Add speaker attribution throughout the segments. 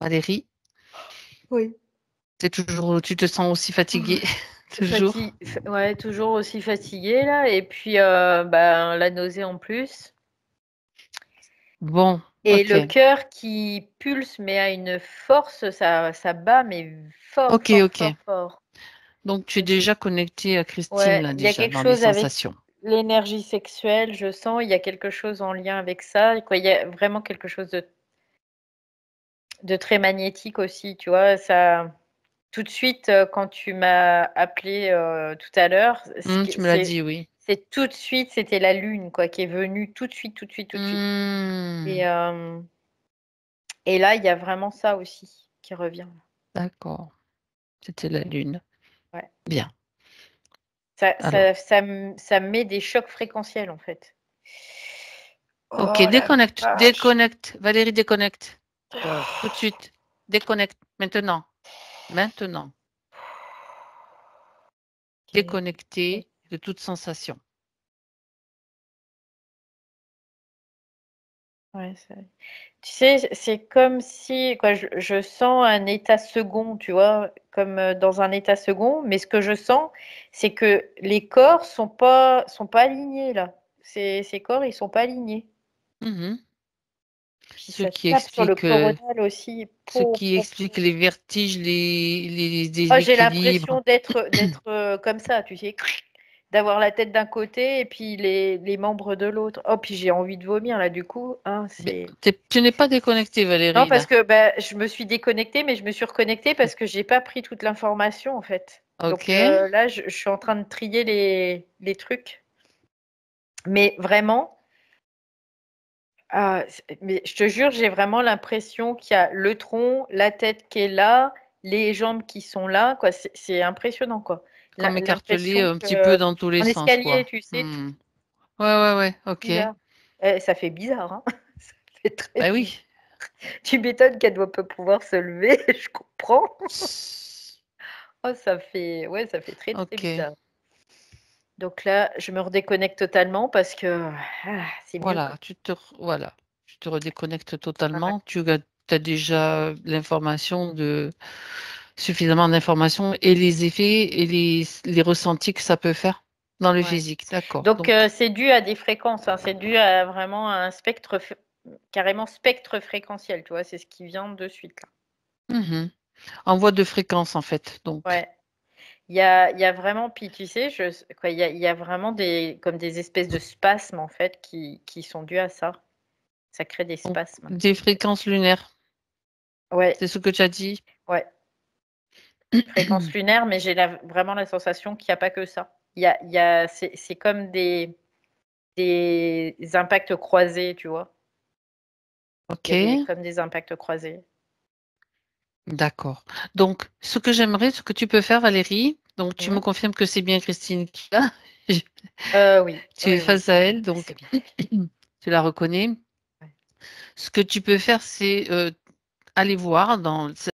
Speaker 1: Valérie,
Speaker 2: Oui.
Speaker 1: tu te sens aussi fatiguée, toujours?
Speaker 2: Ouais, toujours aussi fatiguée là, et puis la nausée en plus.
Speaker 1: Bon,
Speaker 2: Et
Speaker 1: ok.
Speaker 2: le cœur qui pulse, mais à une force, ça bat, mais fort,
Speaker 1: Ok,
Speaker 2: fort,
Speaker 1: ok.
Speaker 2: fort, fort.
Speaker 1: Donc, tu es
Speaker 2: Donc,
Speaker 1: déjà connectée à Christine,
Speaker 2: ouais,
Speaker 1: là,
Speaker 2: il y a
Speaker 1: déjà,
Speaker 2: quelque
Speaker 1: dans les
Speaker 2: chose avec
Speaker 1: sensations.
Speaker 2: l'énergie sexuelle, je sens, il y a quelque chose en lien avec ça, quoi. Il y a vraiment quelque chose de très magnétique aussi, tu vois. Ça, tout de suite, quand tu m'as appelé tout à l'heure,
Speaker 1: Tu me l'as dit, oui.
Speaker 2: c'est tout de suite, c'était la lune, quoi, qui est venue tout de suite, tout de suite, tout de suite. Et,
Speaker 1: Hmm,
Speaker 2: euh, et là, il y a vraiment ça aussi qui revient.
Speaker 1: d'accord. C'était la lune.
Speaker 2: Ouais.
Speaker 1: Bien.
Speaker 2: Ça,
Speaker 1: Alors,
Speaker 2: ça, ça, ça me met des chocs fréquentiels, en fait.
Speaker 1: ok,
Speaker 2: Oh la
Speaker 1: déconnecte,
Speaker 2: vache!
Speaker 1: déconnecte. Valérie, déconnecte. Tout de suite. Déconnecte. Maintenant. Maintenant.
Speaker 2: Ok.
Speaker 1: Déconnecté de toute sensation.
Speaker 2: Ouais, tu sais, c'est comme si quoi, je sens un état second, tu vois, comme dans un état second, mais ce que je sens, c'est que les corps sont pas alignés là. Ces corps, ils sont pas alignés.
Speaker 1: Mhm.
Speaker 2: Puis
Speaker 1: Ce
Speaker 2: ça
Speaker 1: qui
Speaker 2: tape sur le
Speaker 1: explique,
Speaker 2: coronal aussi.
Speaker 1: ce qui explique les vertiges, les
Speaker 2: Oh, j'ai
Speaker 1: déséquilibres.
Speaker 2: l'impression d'être comme ça, tu sais, d'avoir la tête d'un côté et puis les membres de l'autre. Oh, puis j'ai envie de vomir là, du coup. Hein,
Speaker 1: Mais
Speaker 2: c'est
Speaker 1: tu n'es pas déconnecté,
Speaker 2: Non,
Speaker 1: Valérie,
Speaker 2: parce
Speaker 1: là.
Speaker 2: que bah, je me suis déconnectée, mais je me suis reconnectée parce que j'ai pas pris toute l'information en fait.
Speaker 1: Ok.
Speaker 2: Donc là, je suis en train de trier les trucs. Mais vraiment, mais je te jure, j'ai vraiment l'impression qu'il y a le tronc, la tête qui est là, les jambes qui sont là, quoi. C'est impressionnant, quoi.
Speaker 1: Comme écartelé
Speaker 2: L'impression
Speaker 1: un petit
Speaker 2: que
Speaker 1: peu dans tous les
Speaker 2: en
Speaker 1: sens,
Speaker 2: escalier,
Speaker 1: quoi.
Speaker 2: tu sais, tout
Speaker 1: Hmm. Ouais, ouais, ouais. Ok.
Speaker 2: bizarre. Ça fait bizarre, hein. Ça fait très
Speaker 1: Bah
Speaker 2: bizarre.
Speaker 1: oui.
Speaker 2: Tu m'étonnes qu'elle doit pas pouvoir se lever, je comprends. Oh, ouais, ça fait très, très
Speaker 1: Ok.
Speaker 2: bizarre. Donc là, je me redéconnecte totalement parce que c'est mieux comme
Speaker 1: Voilà. Tu te redéconnectes
Speaker 2: ça. Ouais.
Speaker 1: totalement. Tu as déjà suffisamment d'informations et les effets et les ressentis que ça peut faire dans le
Speaker 2: Ouais.
Speaker 1: physique. D'accord.
Speaker 2: Donc
Speaker 1: Donc,
Speaker 2: c'est dû à des fréquences, hein, c'est dû à vraiment un spectre, carrément spectre fréquentiel, tu vois, c'est ce qui vient de suite là.
Speaker 1: mhm. En voie de fréquence, en fait. Donc,
Speaker 2: Ouais. Il y a vraiment, puis tu sais, quoi, il y a vraiment comme des espèces de spasmes en fait qui sont dus à ça. Ça crée des
Speaker 1: donc,
Speaker 2: spasmes.
Speaker 1: des fréquences lunaires.
Speaker 2: Ouais,
Speaker 1: C'est ce que tu as dit.
Speaker 2: ouais. Fréquence lunaire, mais j'ai vraiment la sensation qu'il n'y a pas que ça. C'est comme des impacts croisés, tu vois. Il y a
Speaker 1: Ok.
Speaker 2: comme des impacts croisés.
Speaker 1: D'accord. Donc, ce que tu peux faire, Valérie, donc tu me
Speaker 2: Hmm.
Speaker 1: confirmes que c'est bien Christine qui est là.
Speaker 2: Oui,
Speaker 1: Tu es
Speaker 2: oui, oui.
Speaker 1: face à elle,
Speaker 2: C'est
Speaker 1: donc
Speaker 2: bien.
Speaker 1: tu la reconnais.
Speaker 2: Ouais.
Speaker 1: Ce que tu peux faire, c'est aller voir.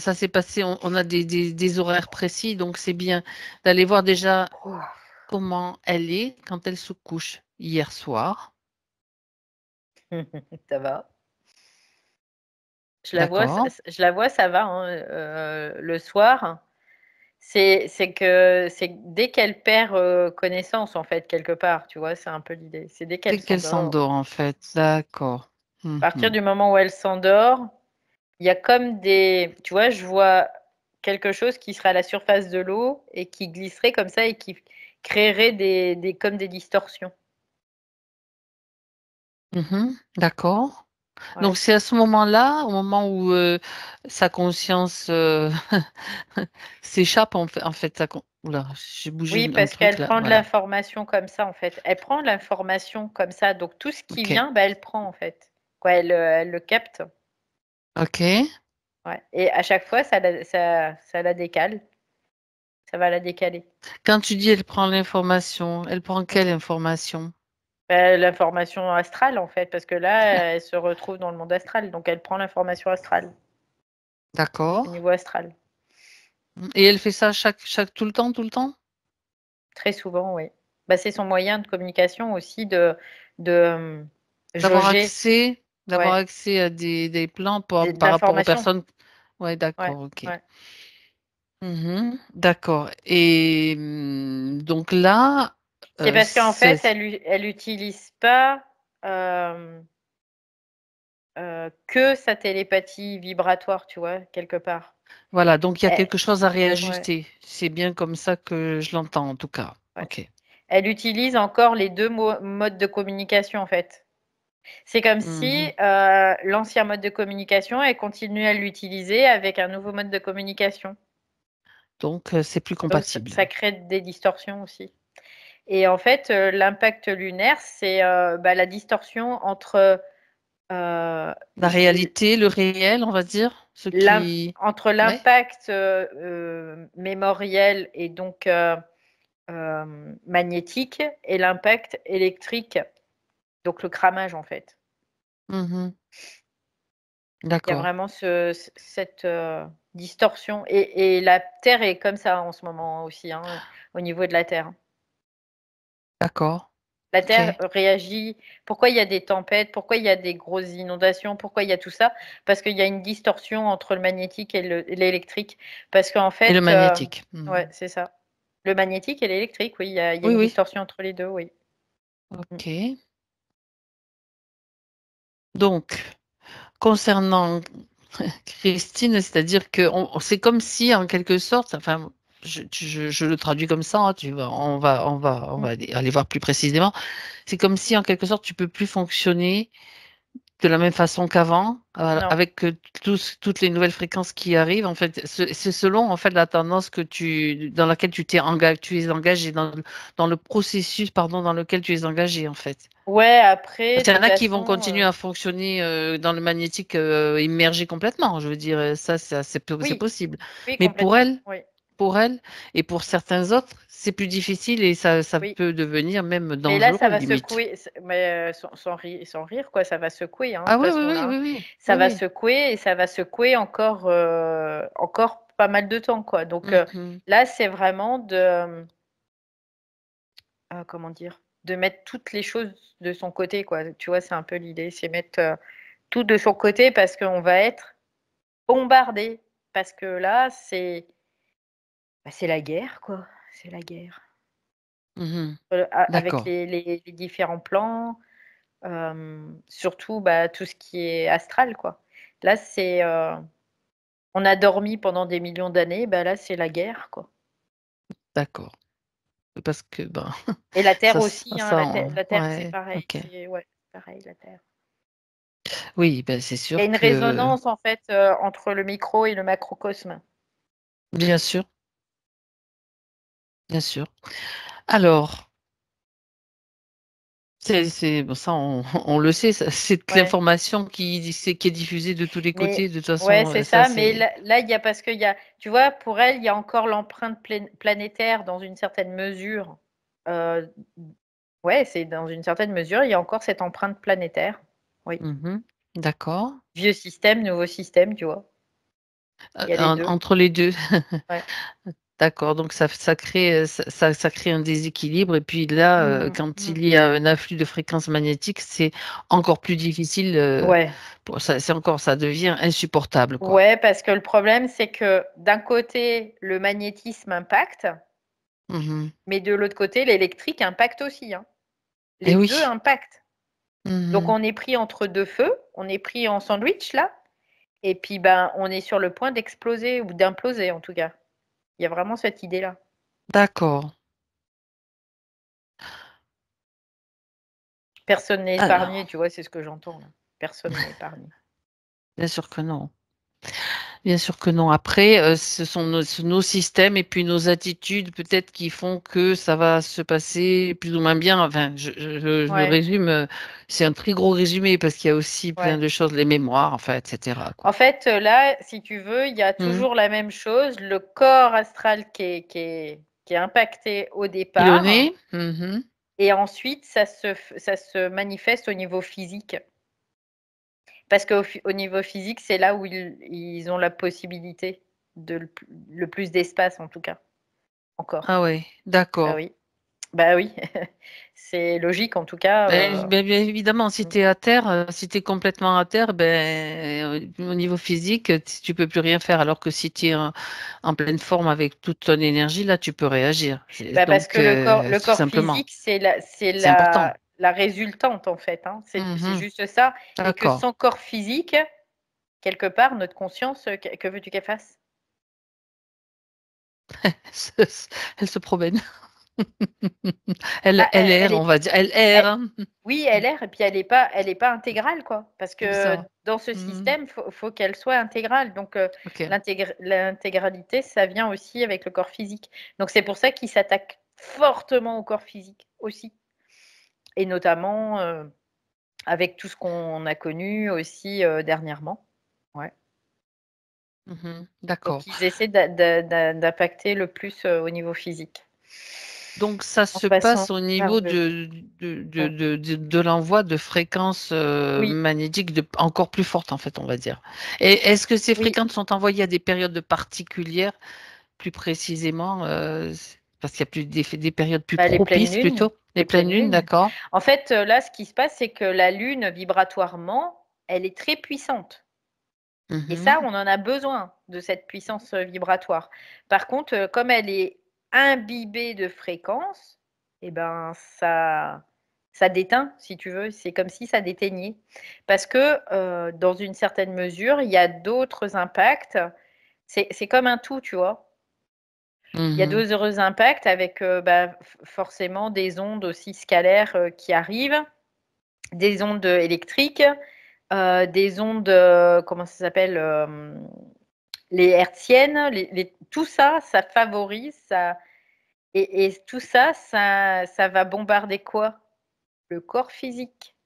Speaker 1: Ça s'est passé, on a des horaires précis, donc c'est bien d'aller voir déjà comment elle est quand elle se couche hier soir.
Speaker 2: Ça va.
Speaker 1: D'accord?
Speaker 2: Je la vois, ça va, hein, le soir. C'est que dès qu'elle perd connaissance, en fait, quelque part, tu vois, c'est un peu l'idée. C'est dès qu'elle
Speaker 1: Dès qu'elle
Speaker 2: s'endort.
Speaker 1: s'endort, en fait. D'accord.
Speaker 2: À partir
Speaker 1: Mhm.
Speaker 2: du moment où elle s'endort, il y a comme tu vois, je vois quelque chose qui serait à la surface de l'eau et qui glisserait comme ça et qui créerait comme des distorsions.
Speaker 1: Mhm. D'accord. Donc
Speaker 2: Ouais.
Speaker 1: c'est à ce moment-là, au moment où sa conscience s'échappe, en fait oula, j'ai bougé
Speaker 2: Oui,
Speaker 1: un
Speaker 2: parce
Speaker 1: truc
Speaker 2: qu'elle
Speaker 1: là,
Speaker 2: prend de
Speaker 1: voilà.
Speaker 2: l'information comme ça, en fait. Elle prend de l'information comme ça. Donc, tout ce qui
Speaker 1: Ok.
Speaker 2: vient, bah, elle prend, en fait. Quoi, elle le capte.
Speaker 1: Ok.
Speaker 2: Ouais. Et à chaque fois, ça la décale. Ça va la décaler.
Speaker 1: Quand tu dis elle prend l'information, elle prend quelle information?
Speaker 2: Bah, l'information astrale, en fait, parce que là, elle se retrouve dans le monde astral. Donc, elle prend l'information astrale,
Speaker 1: D'accord.
Speaker 2: au niveau astral.
Speaker 1: Et elle fait ça tout le temps, tout le temps?
Speaker 2: Très souvent, oui. Bah, c'est son moyen de communication aussi de
Speaker 1: D'avoir
Speaker 2: jauger,
Speaker 1: accès, d'avoir
Speaker 2: ouais,
Speaker 1: accès à des plans par
Speaker 2: de
Speaker 1: rapport aux
Speaker 2: l'information.
Speaker 1: personnes. Ouais,
Speaker 2: Ouais,
Speaker 1: d'accord, ok.
Speaker 2: ouais.
Speaker 1: D'accord. Et donc là,
Speaker 2: C'est parce qu'en fait,
Speaker 1: c'est
Speaker 2: elle utilise pas que sa télépathie vibratoire, tu vois, quelque part.
Speaker 1: voilà, donc il y a
Speaker 2: Elle,
Speaker 1: quelque chose à
Speaker 2: ouais,
Speaker 1: réajuster. C'est bien comme ça que je l'entends en tout cas.
Speaker 2: ouais.
Speaker 1: Ok.
Speaker 2: Elle utilise encore les deux modes de communication, en fait. C'est comme si
Speaker 1: Mhm.
Speaker 2: l'ancien mode de communication, elle continue à l'utiliser avec un nouveau mode de communication.
Speaker 1: Donc c'est plus
Speaker 2: Donc,
Speaker 1: compatible.
Speaker 2: ça crée des distorsions aussi. Et en fait, l'impact lunaire, c'est bah, la distorsion entre euh,
Speaker 1: La réalité, le réel, on va dire, ce qui...
Speaker 2: entre
Speaker 1: Ouais.
Speaker 2: l'impact mémoriel et donc magnétique et l'impact électrique, donc le cramage en fait.
Speaker 1: Mhm.
Speaker 2: Il y a
Speaker 1: D'accord,
Speaker 2: vraiment cette distorsion. Et la Terre est comme ça en ce moment aussi, hein, au niveau de la Terre.
Speaker 1: d'accord.
Speaker 2: La
Speaker 1: Ok.
Speaker 2: Terre réagit. Pourquoi il y a des tempêtes? Pourquoi il y a des grosses inondations? Pourquoi il y a tout ça? Parce qu'il y a une distorsion entre le magnétique et l'électrique. Parce qu'en
Speaker 1: Et le
Speaker 2: fait,
Speaker 1: magnétique.
Speaker 2: ouais, c'est ça. Le magnétique et l'électrique, oui, il y a
Speaker 1: Oui,
Speaker 2: une
Speaker 1: oui.
Speaker 2: distorsion entre les deux, oui. Mm.
Speaker 1: Ok. Donc, concernant Christine, c'est-à-dire que c'est comme si, en quelque sorte, enfin, je le traduis comme ça, hein, on
Speaker 2: Mm.
Speaker 1: va aller voir plus précisément. C'est comme si, en quelque sorte, tu peux plus fonctionner de la même façon qu'avant,
Speaker 2: Non.
Speaker 1: avec toutes les nouvelles fréquences qui arrivent. En fait, c'est selon en fait la tendance dans laquelle tu es engagé dans le processus, pardon, dans lequel tu es engagé en fait.
Speaker 2: Ouais, après,
Speaker 1: Parce
Speaker 2: de
Speaker 1: qu'il y
Speaker 2: toute
Speaker 1: en a qui vont
Speaker 2: façon,
Speaker 1: continuer à fonctionner dans le magnétique immergé complètement. Je veux dire, c'est
Speaker 2: oui,
Speaker 1: possible.
Speaker 2: oui,
Speaker 1: Mais
Speaker 2: complètement. Oui,
Speaker 1: pour elle et pour certains autres, c'est plus difficile et ça
Speaker 2: oui.
Speaker 1: peut devenir même
Speaker 2: Mais là, ça
Speaker 1: dangereux
Speaker 2: va
Speaker 1: limite.
Speaker 2: secouer, mais sans rire, quoi, ça va secouer, hein, de
Speaker 1: Ah
Speaker 2: toute
Speaker 1: oui, oui,
Speaker 2: façon,
Speaker 1: oui,
Speaker 2: là.
Speaker 1: oui, oui,
Speaker 2: Ça
Speaker 1: oui,
Speaker 2: va
Speaker 1: oui.
Speaker 2: secouer et ça va secouer encore pas mal de temps, quoi. Donc
Speaker 1: Mhm.
Speaker 2: là, c'est vraiment comment dire, de mettre toutes les choses de son côté, quoi. Tu vois, c'est un peu l'idée, c'est mettre tout de son côté parce qu'on va être bombardé. Parce que là, c'est la guerre, quoi. C'est la guerre.
Speaker 1: Mhm.
Speaker 2: Avec
Speaker 1: D'accord.
Speaker 2: les différents plans. Surtout bah, tout ce qui est astral, quoi. Là, on a dormi pendant des millions d'années, bah là, c'est la guerre, quoi.
Speaker 1: D'accord. Parce que, ben,
Speaker 2: Et la Terre
Speaker 1: ça,
Speaker 2: aussi, hein, la Terre, c'est
Speaker 1: ouais,
Speaker 2: pareil,
Speaker 1: ok.
Speaker 2: c'est ouais, pareil, la Terre.
Speaker 1: Oui, ben, c'est
Speaker 2: Il y a
Speaker 1: sûr
Speaker 2: une
Speaker 1: que,
Speaker 2: résonance, en fait, entre le micro et le macrocosme.
Speaker 1: bien sûr, bien sûr. Alors, bon, ça, on le sait, c'est de
Speaker 2: Ouais.
Speaker 1: l'information qui est diffusée de tous les côtés.
Speaker 2: Mais
Speaker 1: De toute
Speaker 2: ouais,
Speaker 1: façon,
Speaker 2: c'est
Speaker 1: ça,
Speaker 2: ça. Mais
Speaker 1: c'est.
Speaker 2: là, il y a parce qu'il y a, tu vois, pour elle, il y a encore l'empreinte planétaire dans une certaine mesure. Euh, ouais, c'est dans une certaine mesure, il y a encore cette empreinte planétaire. Oui.
Speaker 1: Mhm. D'accord.
Speaker 2: Vieux système, nouveau système, tu vois. Il y a les deux.
Speaker 1: Entre les deux.
Speaker 2: Ouais.
Speaker 1: D'accord. Donc, ça crée, ça crée un déséquilibre. Et puis là,
Speaker 2: Mm,
Speaker 1: quand
Speaker 2: mm.
Speaker 1: il y a un afflux de fréquences magnétiques, c'est encore plus difficile.
Speaker 2: Ouais.
Speaker 1: Ça devient insupportable, quoi.
Speaker 2: Ouais, parce que le problème, c'est que d'un côté, le magnétisme impacte,
Speaker 1: Mhm.
Speaker 2: mais de l'autre côté, l'électrique impacte aussi, hein. Les
Speaker 1: Eh
Speaker 2: deux
Speaker 1: oui.
Speaker 2: impactent. Donc
Speaker 1: Mhm.
Speaker 2: on est pris entre deux feux, on est pris en sandwich là, et puis ben on est sur le point d'exploser ou d'imploser en tout cas. Il y a vraiment cette idée-là.
Speaker 1: D'accord.
Speaker 2: Personne n'est épargné,
Speaker 1: Alors,
Speaker 2: tu vois, c'est ce que j'entends là. Personne n'est épargné.
Speaker 1: bien sûr que non. Bien sûr que non. Après, ce sont nos systèmes et puis nos attitudes peut-être qui font que ça va se passer plus ou moins bien. Enfin, je le
Speaker 2: Ouais,
Speaker 1: résume. C'est un très gros résumé parce qu'il y a aussi plein
Speaker 2: ouais.
Speaker 1: de choses, les mémoires, enfin, etc.,
Speaker 2: En
Speaker 1: quoi.
Speaker 2: fait, là, si tu veux, il y a
Speaker 1: Mhm.
Speaker 2: toujours la même chose, le corps astral qui est impacté au départ,
Speaker 1: Pilonné. Mhm.
Speaker 2: et ensuite, ça se manifeste au niveau physique. Parce qu'au niveau physique, c'est là où ils ont la possibilité de le plus d'espace, en tout cas, encore.
Speaker 1: Ah ouais,
Speaker 2: Bah
Speaker 1: d'accord.
Speaker 2: oui. Bah oui, c'est logique en tout cas.
Speaker 1: Bien évidemment, si
Speaker 2: Mm.
Speaker 1: tu es à terre, si tu es complètement à terre, au niveau physique, tu peux plus rien faire. Alors que si tu es en pleine forme avec toute ton énergie, là, tu peux réagir.
Speaker 2: Bah parce que le
Speaker 1: Tout
Speaker 2: corps
Speaker 1: simplement,
Speaker 2: physique, c'est
Speaker 1: c'est important.
Speaker 2: la résultante en fait, hein. C'est
Speaker 1: Mhm.
Speaker 2: juste ça. Et que
Speaker 1: D'accord.
Speaker 2: sans corps physique, quelque part, notre conscience, que veux-tu qu'elle fasse?
Speaker 1: Elle se promène.
Speaker 2: Bah,
Speaker 1: Elle erre,
Speaker 2: elle
Speaker 1: on
Speaker 2: est,
Speaker 1: va dire. Elle
Speaker 2: elle-
Speaker 1: erre, hein.
Speaker 2: oui, elle erre, et puis elle est pas intégrale, quoi. Parce
Speaker 1: C'est
Speaker 2: que
Speaker 1: ça.
Speaker 2: dans ce
Speaker 1: Mhm.
Speaker 2: système, faut qu'elle soit intégrale. Donc,
Speaker 1: Ok.
Speaker 2: l'intégralité, ça vient aussi avec le corps physique. Donc, c'est pour ça qu'il s'attaque fortement au corps physique aussi. Et notamment, avec tout ce qu'on a connu aussi dernièrement. Ouais.
Speaker 1: Mhm.
Speaker 2: Donc,
Speaker 1: D'accord.
Speaker 2: ils essaient d'impacter le plus au niveau physique,
Speaker 1: Donc, ça
Speaker 2: en
Speaker 1: se
Speaker 2: façon
Speaker 1: passe au niveau
Speaker 2: nerveuse. Mm.
Speaker 1: de l'envoi de fréquences
Speaker 2: Oui,
Speaker 1: magnétiques encore plus fortes, en fait, on va dire. Et est-ce que ces
Speaker 2: oui.
Speaker 1: fréquences sont envoyées à des périodes particulières, plus précisément, parce qu'il y a des périodes plus
Speaker 2: Bah,
Speaker 1: propices, plutôt? Les
Speaker 2: les
Speaker 1: pleines
Speaker 2: pleines
Speaker 1: lunes,
Speaker 2: lunes.
Speaker 1: d'accord?
Speaker 2: En fait, là, ce qui se passe, c'est que la lune, vibratoirement, elle est très puissante. Et
Speaker 1: Mhm.
Speaker 2: ça, on en a besoin de cette puissance vibratoire. Par contre, comme elle est imbibée de fréquences, eh ben, ça déteint, si tu veux. C'est comme si ça déteignait. Parce que, dans une certaine mesure, il y a d'autres impacts. C'est comme un tout, tu vois. Il y a
Speaker 1: Mhm.
Speaker 2: d'autres impacts avec, bah, forcément des ondes aussi scalaires, qui arrivent, des ondes électriques, des ondes, comment ça s'appelle? Les hertziennes, les tout ça, ça favorise, ça et tout ça, ça va bombarder quoi? Le corps physique.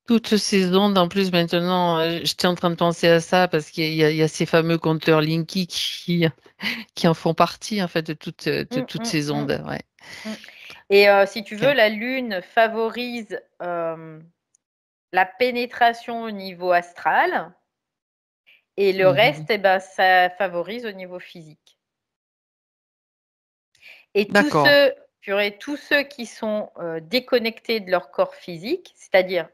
Speaker 1: Toutes ces ondes, en plus, maintenant, j'étais en train de penser à ça parce il y a ces fameux compteurs Linky qui en font partie, en fait, de
Speaker 2: Mmh,
Speaker 1: toutes
Speaker 2: mmh,
Speaker 1: ces
Speaker 2: mmh,
Speaker 1: ondes. Ouais.
Speaker 2: mmh et si tu veux,
Speaker 1: Ok.
Speaker 2: la lune favorise, la pénétration au niveau astral et le
Speaker 1: Mhm.
Speaker 2: reste, et ben, ça favorise au niveau physique. Et
Speaker 1: D'accord.
Speaker 2: tous ceux qui sont, déconnectés de leur corps physique, c'est-à-dire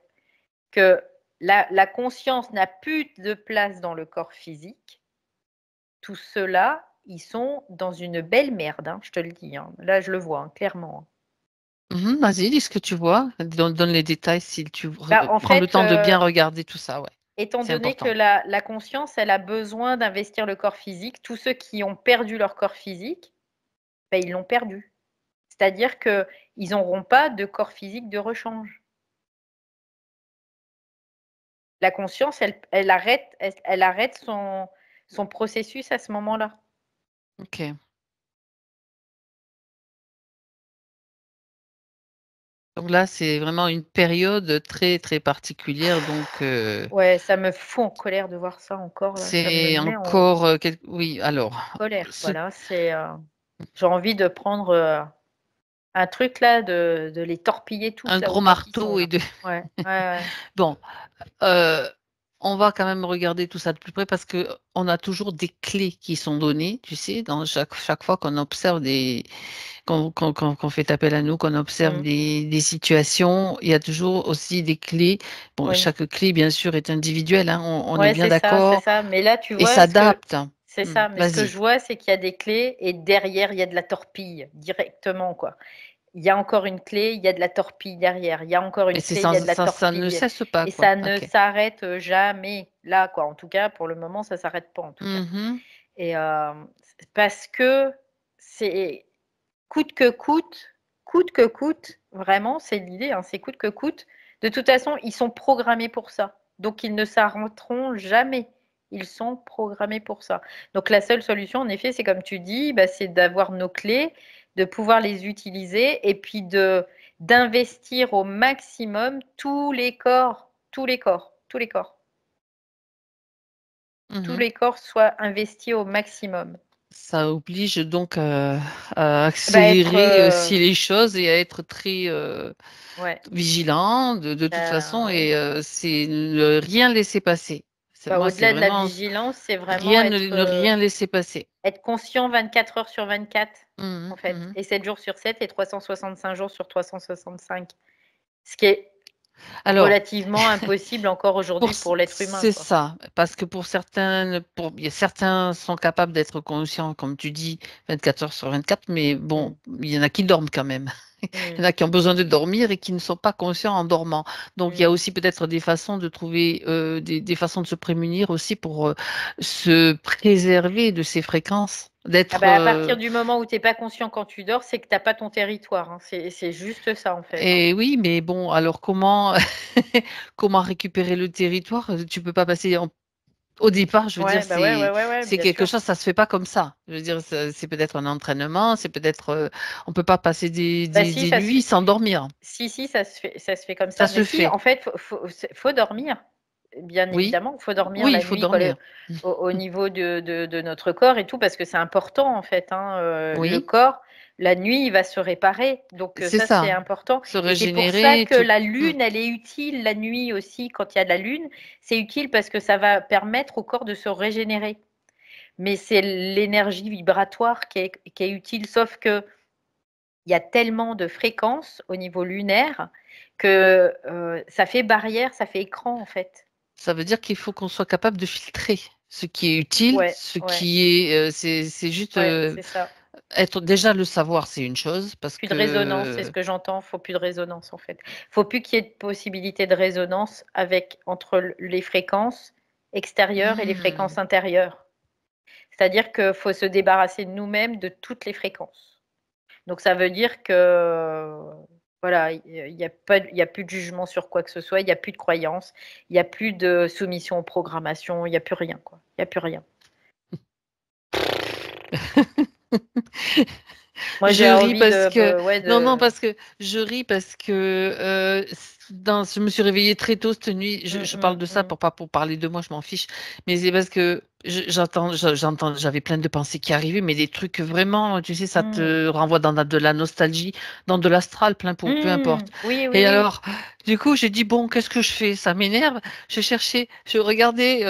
Speaker 2: que la conscience n'a plus de place dans le corps physique, tous ceux-là, ils sont dans une belle merde, hein, je te le dis, hein. Là, je le vois, hein, clairement, hein.
Speaker 1: Mhm, vas-y, dis ce que tu vois. Donne les détails si
Speaker 2: Bah, en
Speaker 1: prends le
Speaker 2: fait,
Speaker 1: temps de bien regarder tout ça, ouais.
Speaker 2: étant
Speaker 1: C'est
Speaker 2: donné que
Speaker 1: important.
Speaker 2: la conscience, elle a besoin d'investir le corps physique, tous ceux qui ont perdu leur corps physique, bah, ils l'ont perdu. C'est-à-dire qu'ils n'auront pas de corps physique de rechange. La conscience, elle arrête son processus à ce moment-là.
Speaker 1: Ok. Donc là, c'est vraiment une période très, très particulière. Donc,
Speaker 2: Ouais, ça me fout en colère de voir ça encore là, ça me
Speaker 1: c'est
Speaker 2: met en
Speaker 1: encore oui, alors,
Speaker 2: colère,
Speaker 1: ce-
Speaker 2: voilà, j'ai envie de prendre, un truc là, de les torpiller
Speaker 1: un
Speaker 2: tous là
Speaker 1: gros
Speaker 2: autant qu'ils sont
Speaker 1: marteau et
Speaker 2: là.
Speaker 1: de.
Speaker 2: Ouais, ouais, ouais.
Speaker 1: Bon, euh, on va quand même regarder tout ça de plus près parce que on a toujours des clés qui sont données, tu sais, dans chaque fois qu'on observe qu'on fait appel à nous, qu'on observe
Speaker 2: Mmh.
Speaker 1: des situations, il y a toujours aussi des clés. Bon,
Speaker 2: Oui.
Speaker 1: chaque clé, bien sûr, est individuelle, hein, on est
Speaker 2: Ouais,
Speaker 1: bien
Speaker 2: c'est
Speaker 1: d'accord,
Speaker 2: ça, mais là, tu
Speaker 1: et
Speaker 2: vois,
Speaker 1: s'adapte.
Speaker 2: c'est ça, mais ce que
Speaker 1: Vas-y.
Speaker 2: je vois, c'est qu'il y a des clés et derrière, il y a de la torpille, directement, quoi. Il y a encore une clé, il y a de la torpille derrière, il y a encore
Speaker 1: Et
Speaker 2: une clé, il y a de la
Speaker 1: ça ne
Speaker 2: torpille
Speaker 1: cesse pas,
Speaker 2: et
Speaker 1: quoi.
Speaker 2: ça ne
Speaker 1: Ok.
Speaker 2: s'arrête jamais là, quoi. En tout cas, pour le moment, ça s'arrête pas, en tout cas
Speaker 1: Mhm,
Speaker 2: et parce que c'est coûte que coûte, vraiment, c'est l'idée, hein, c'est coûte que coûte. De toute façon, ils sont programmés pour ça, donc ils ne s'arrêteront jamais. Ils sont programmés pour ça. Donc la seule solution, en effet, c'est comme tu dis, bah, c'est d'avoir nos clés, de pouvoir les utiliser et puis de d'investir au maximum tous les corps, tous les corps, tous les corps. Tous
Speaker 1: mhm.
Speaker 2: les corps soient investis au maximum.
Speaker 1: Ça oblige donc à
Speaker 2: Bah, être,
Speaker 1: accélérer aussi les choses et à être très
Speaker 2: ouais,
Speaker 1: vigilant de toute façon
Speaker 2: oui.
Speaker 1: et c'est ne rien laisser passer.
Speaker 2: Bah,
Speaker 1: moi, c'est
Speaker 2: au-delà de la
Speaker 1: vraiment
Speaker 2: vigilance, c'est vraiment
Speaker 1: rien ne rien laisser passer.
Speaker 2: être conscient 24 heures sur 24,
Speaker 1: Mmh
Speaker 2: en
Speaker 1: mh.
Speaker 2: fait,
Speaker 1: Mmh.
Speaker 2: et 7 jours sur 7 et 365 jours sur 365. Ce qui est
Speaker 1: Alors,
Speaker 2: relativement impossible encore
Speaker 1: pour
Speaker 2: aujourd'hui
Speaker 1: c
Speaker 2: pour l'être humain,
Speaker 1: c'est
Speaker 2: quoi.
Speaker 1: ça, parce que pour il y a certains sont capables d'être conscients, comme tu dis, 24 heures sur 24, mais
Speaker 2: Mmh.
Speaker 1: bon, il y en a qui dorment quand même. Il
Speaker 2: Mmh.
Speaker 1: y en a qui ont besoin de dormir et qui ne sont pas conscients en dormant. Donc il y a
Speaker 2: Mmh.
Speaker 1: aussi peut-être des façons de trouver, des façons de se prémunir aussi pour, se préserver de ces fréquences,
Speaker 2: Ah
Speaker 1: d'être,
Speaker 2: bah, à partir du moment où tu es pas conscient quand tu dors, c'est que tu as pas ton territoire, hein. C'est juste ça, en fait, hein.
Speaker 1: et oui, mais bon, alors comment comment récupérer le territoire? Tu peux pas passer en au départ, je veux dire,
Speaker 2: Ouais, bah, ouais, ouais, ouais, ouais,
Speaker 1: c'est
Speaker 2: bien
Speaker 1: quelque
Speaker 2: sûr.
Speaker 1: chose, ça se fait pas comme ça. Je veux dire, c'est peut-être un entraînement, c'est peut-être, on peut pas passer
Speaker 2: Bah, si,
Speaker 1: des
Speaker 2: ça se
Speaker 1: nuits
Speaker 2: fait.
Speaker 1: sans dormir.
Speaker 2: Si, si, ça se fait comme
Speaker 1: Ça
Speaker 2: ça. Mais
Speaker 1: se
Speaker 2: si,
Speaker 1: fait.
Speaker 2: en fait, faut dormir. Bien
Speaker 1: Oui,
Speaker 2: évidemment, il faut dormir
Speaker 1: oui, il
Speaker 2: la
Speaker 1: faut
Speaker 2: nuit, quoi,
Speaker 1: dormir.
Speaker 2: au niveau de notre corps et tout, parce que c'est important, en fait, hein, le
Speaker 1: Oui,
Speaker 2: corps, la nuit, il va se réparer. Donc,
Speaker 1: c'est
Speaker 2: ça, c'est
Speaker 1: ça.
Speaker 2: important.
Speaker 1: Se
Speaker 2: Et c'est pour ça
Speaker 1: régénérer,
Speaker 2: que
Speaker 1: te
Speaker 2: la
Speaker 1: mmh,
Speaker 2: lune, elle est utile la nuit aussi, quand il y a de la lune. C'est utile parce que ça va permettre au corps de se régénérer. Mais c'est l'énergie vibratoire qui est utile, sauf que il y a tellement de fréquences au niveau lunaire que, ça fait barrière, ça fait écran, en fait.
Speaker 1: ça veut dire qu'il faut qu'on soit capable de filtrer ce qui est utile,
Speaker 2: Ouais,
Speaker 1: ce
Speaker 2: ouais,
Speaker 1: qui est, c'est juste,
Speaker 2: ouais, c'est ça.
Speaker 1: être déjà le savoir, c'est une chose parce
Speaker 2: Plus de résonance, c'est ce
Speaker 1: que
Speaker 2: que j'entends. Faut plus de résonance, en fait. Faut plus qu'il y ait de possibilité de résonance avec entre les fréquences extérieures et les
Speaker 1: mmh,
Speaker 2: fréquences intérieures. C'est-à-dire qu'il faut se débarrasser de nous-mêmes de toutes les fréquences. Donc ça veut dire que, voilà, il y a plus de jugement sur quoi que ce soit, il y a plus de croyances, il y a plus de soumission aux programmations, il y a plus rien, quoi. Il y a plus rien. Moi,
Speaker 1: je
Speaker 2: j'ai
Speaker 1: ris
Speaker 2: envie
Speaker 1: parce que
Speaker 2: ouais,
Speaker 1: non, non,
Speaker 2: de
Speaker 1: parce que je ris parce que, je me suis réveillée très tôt cette nuit. Je parle de ça
Speaker 2: mmh.
Speaker 1: pour pas pour parler de moi, je m'en fiche, mais c'est parce que j'entends j'avais plein de pensées qui arrivaient, mais des trucs vraiment, tu sais, ça
Speaker 2: Mmh.
Speaker 1: te renvoie dans de la nostalgie, dans de l'astral plein pot, peu
Speaker 2: Mmh.
Speaker 1: importe.
Speaker 2: Oui, oui,
Speaker 1: Et
Speaker 2: oui.
Speaker 1: alors, du coup, j'ai dit: «Bon, qu'est-ce que je fais?» Ça m'énerve. Je regardais,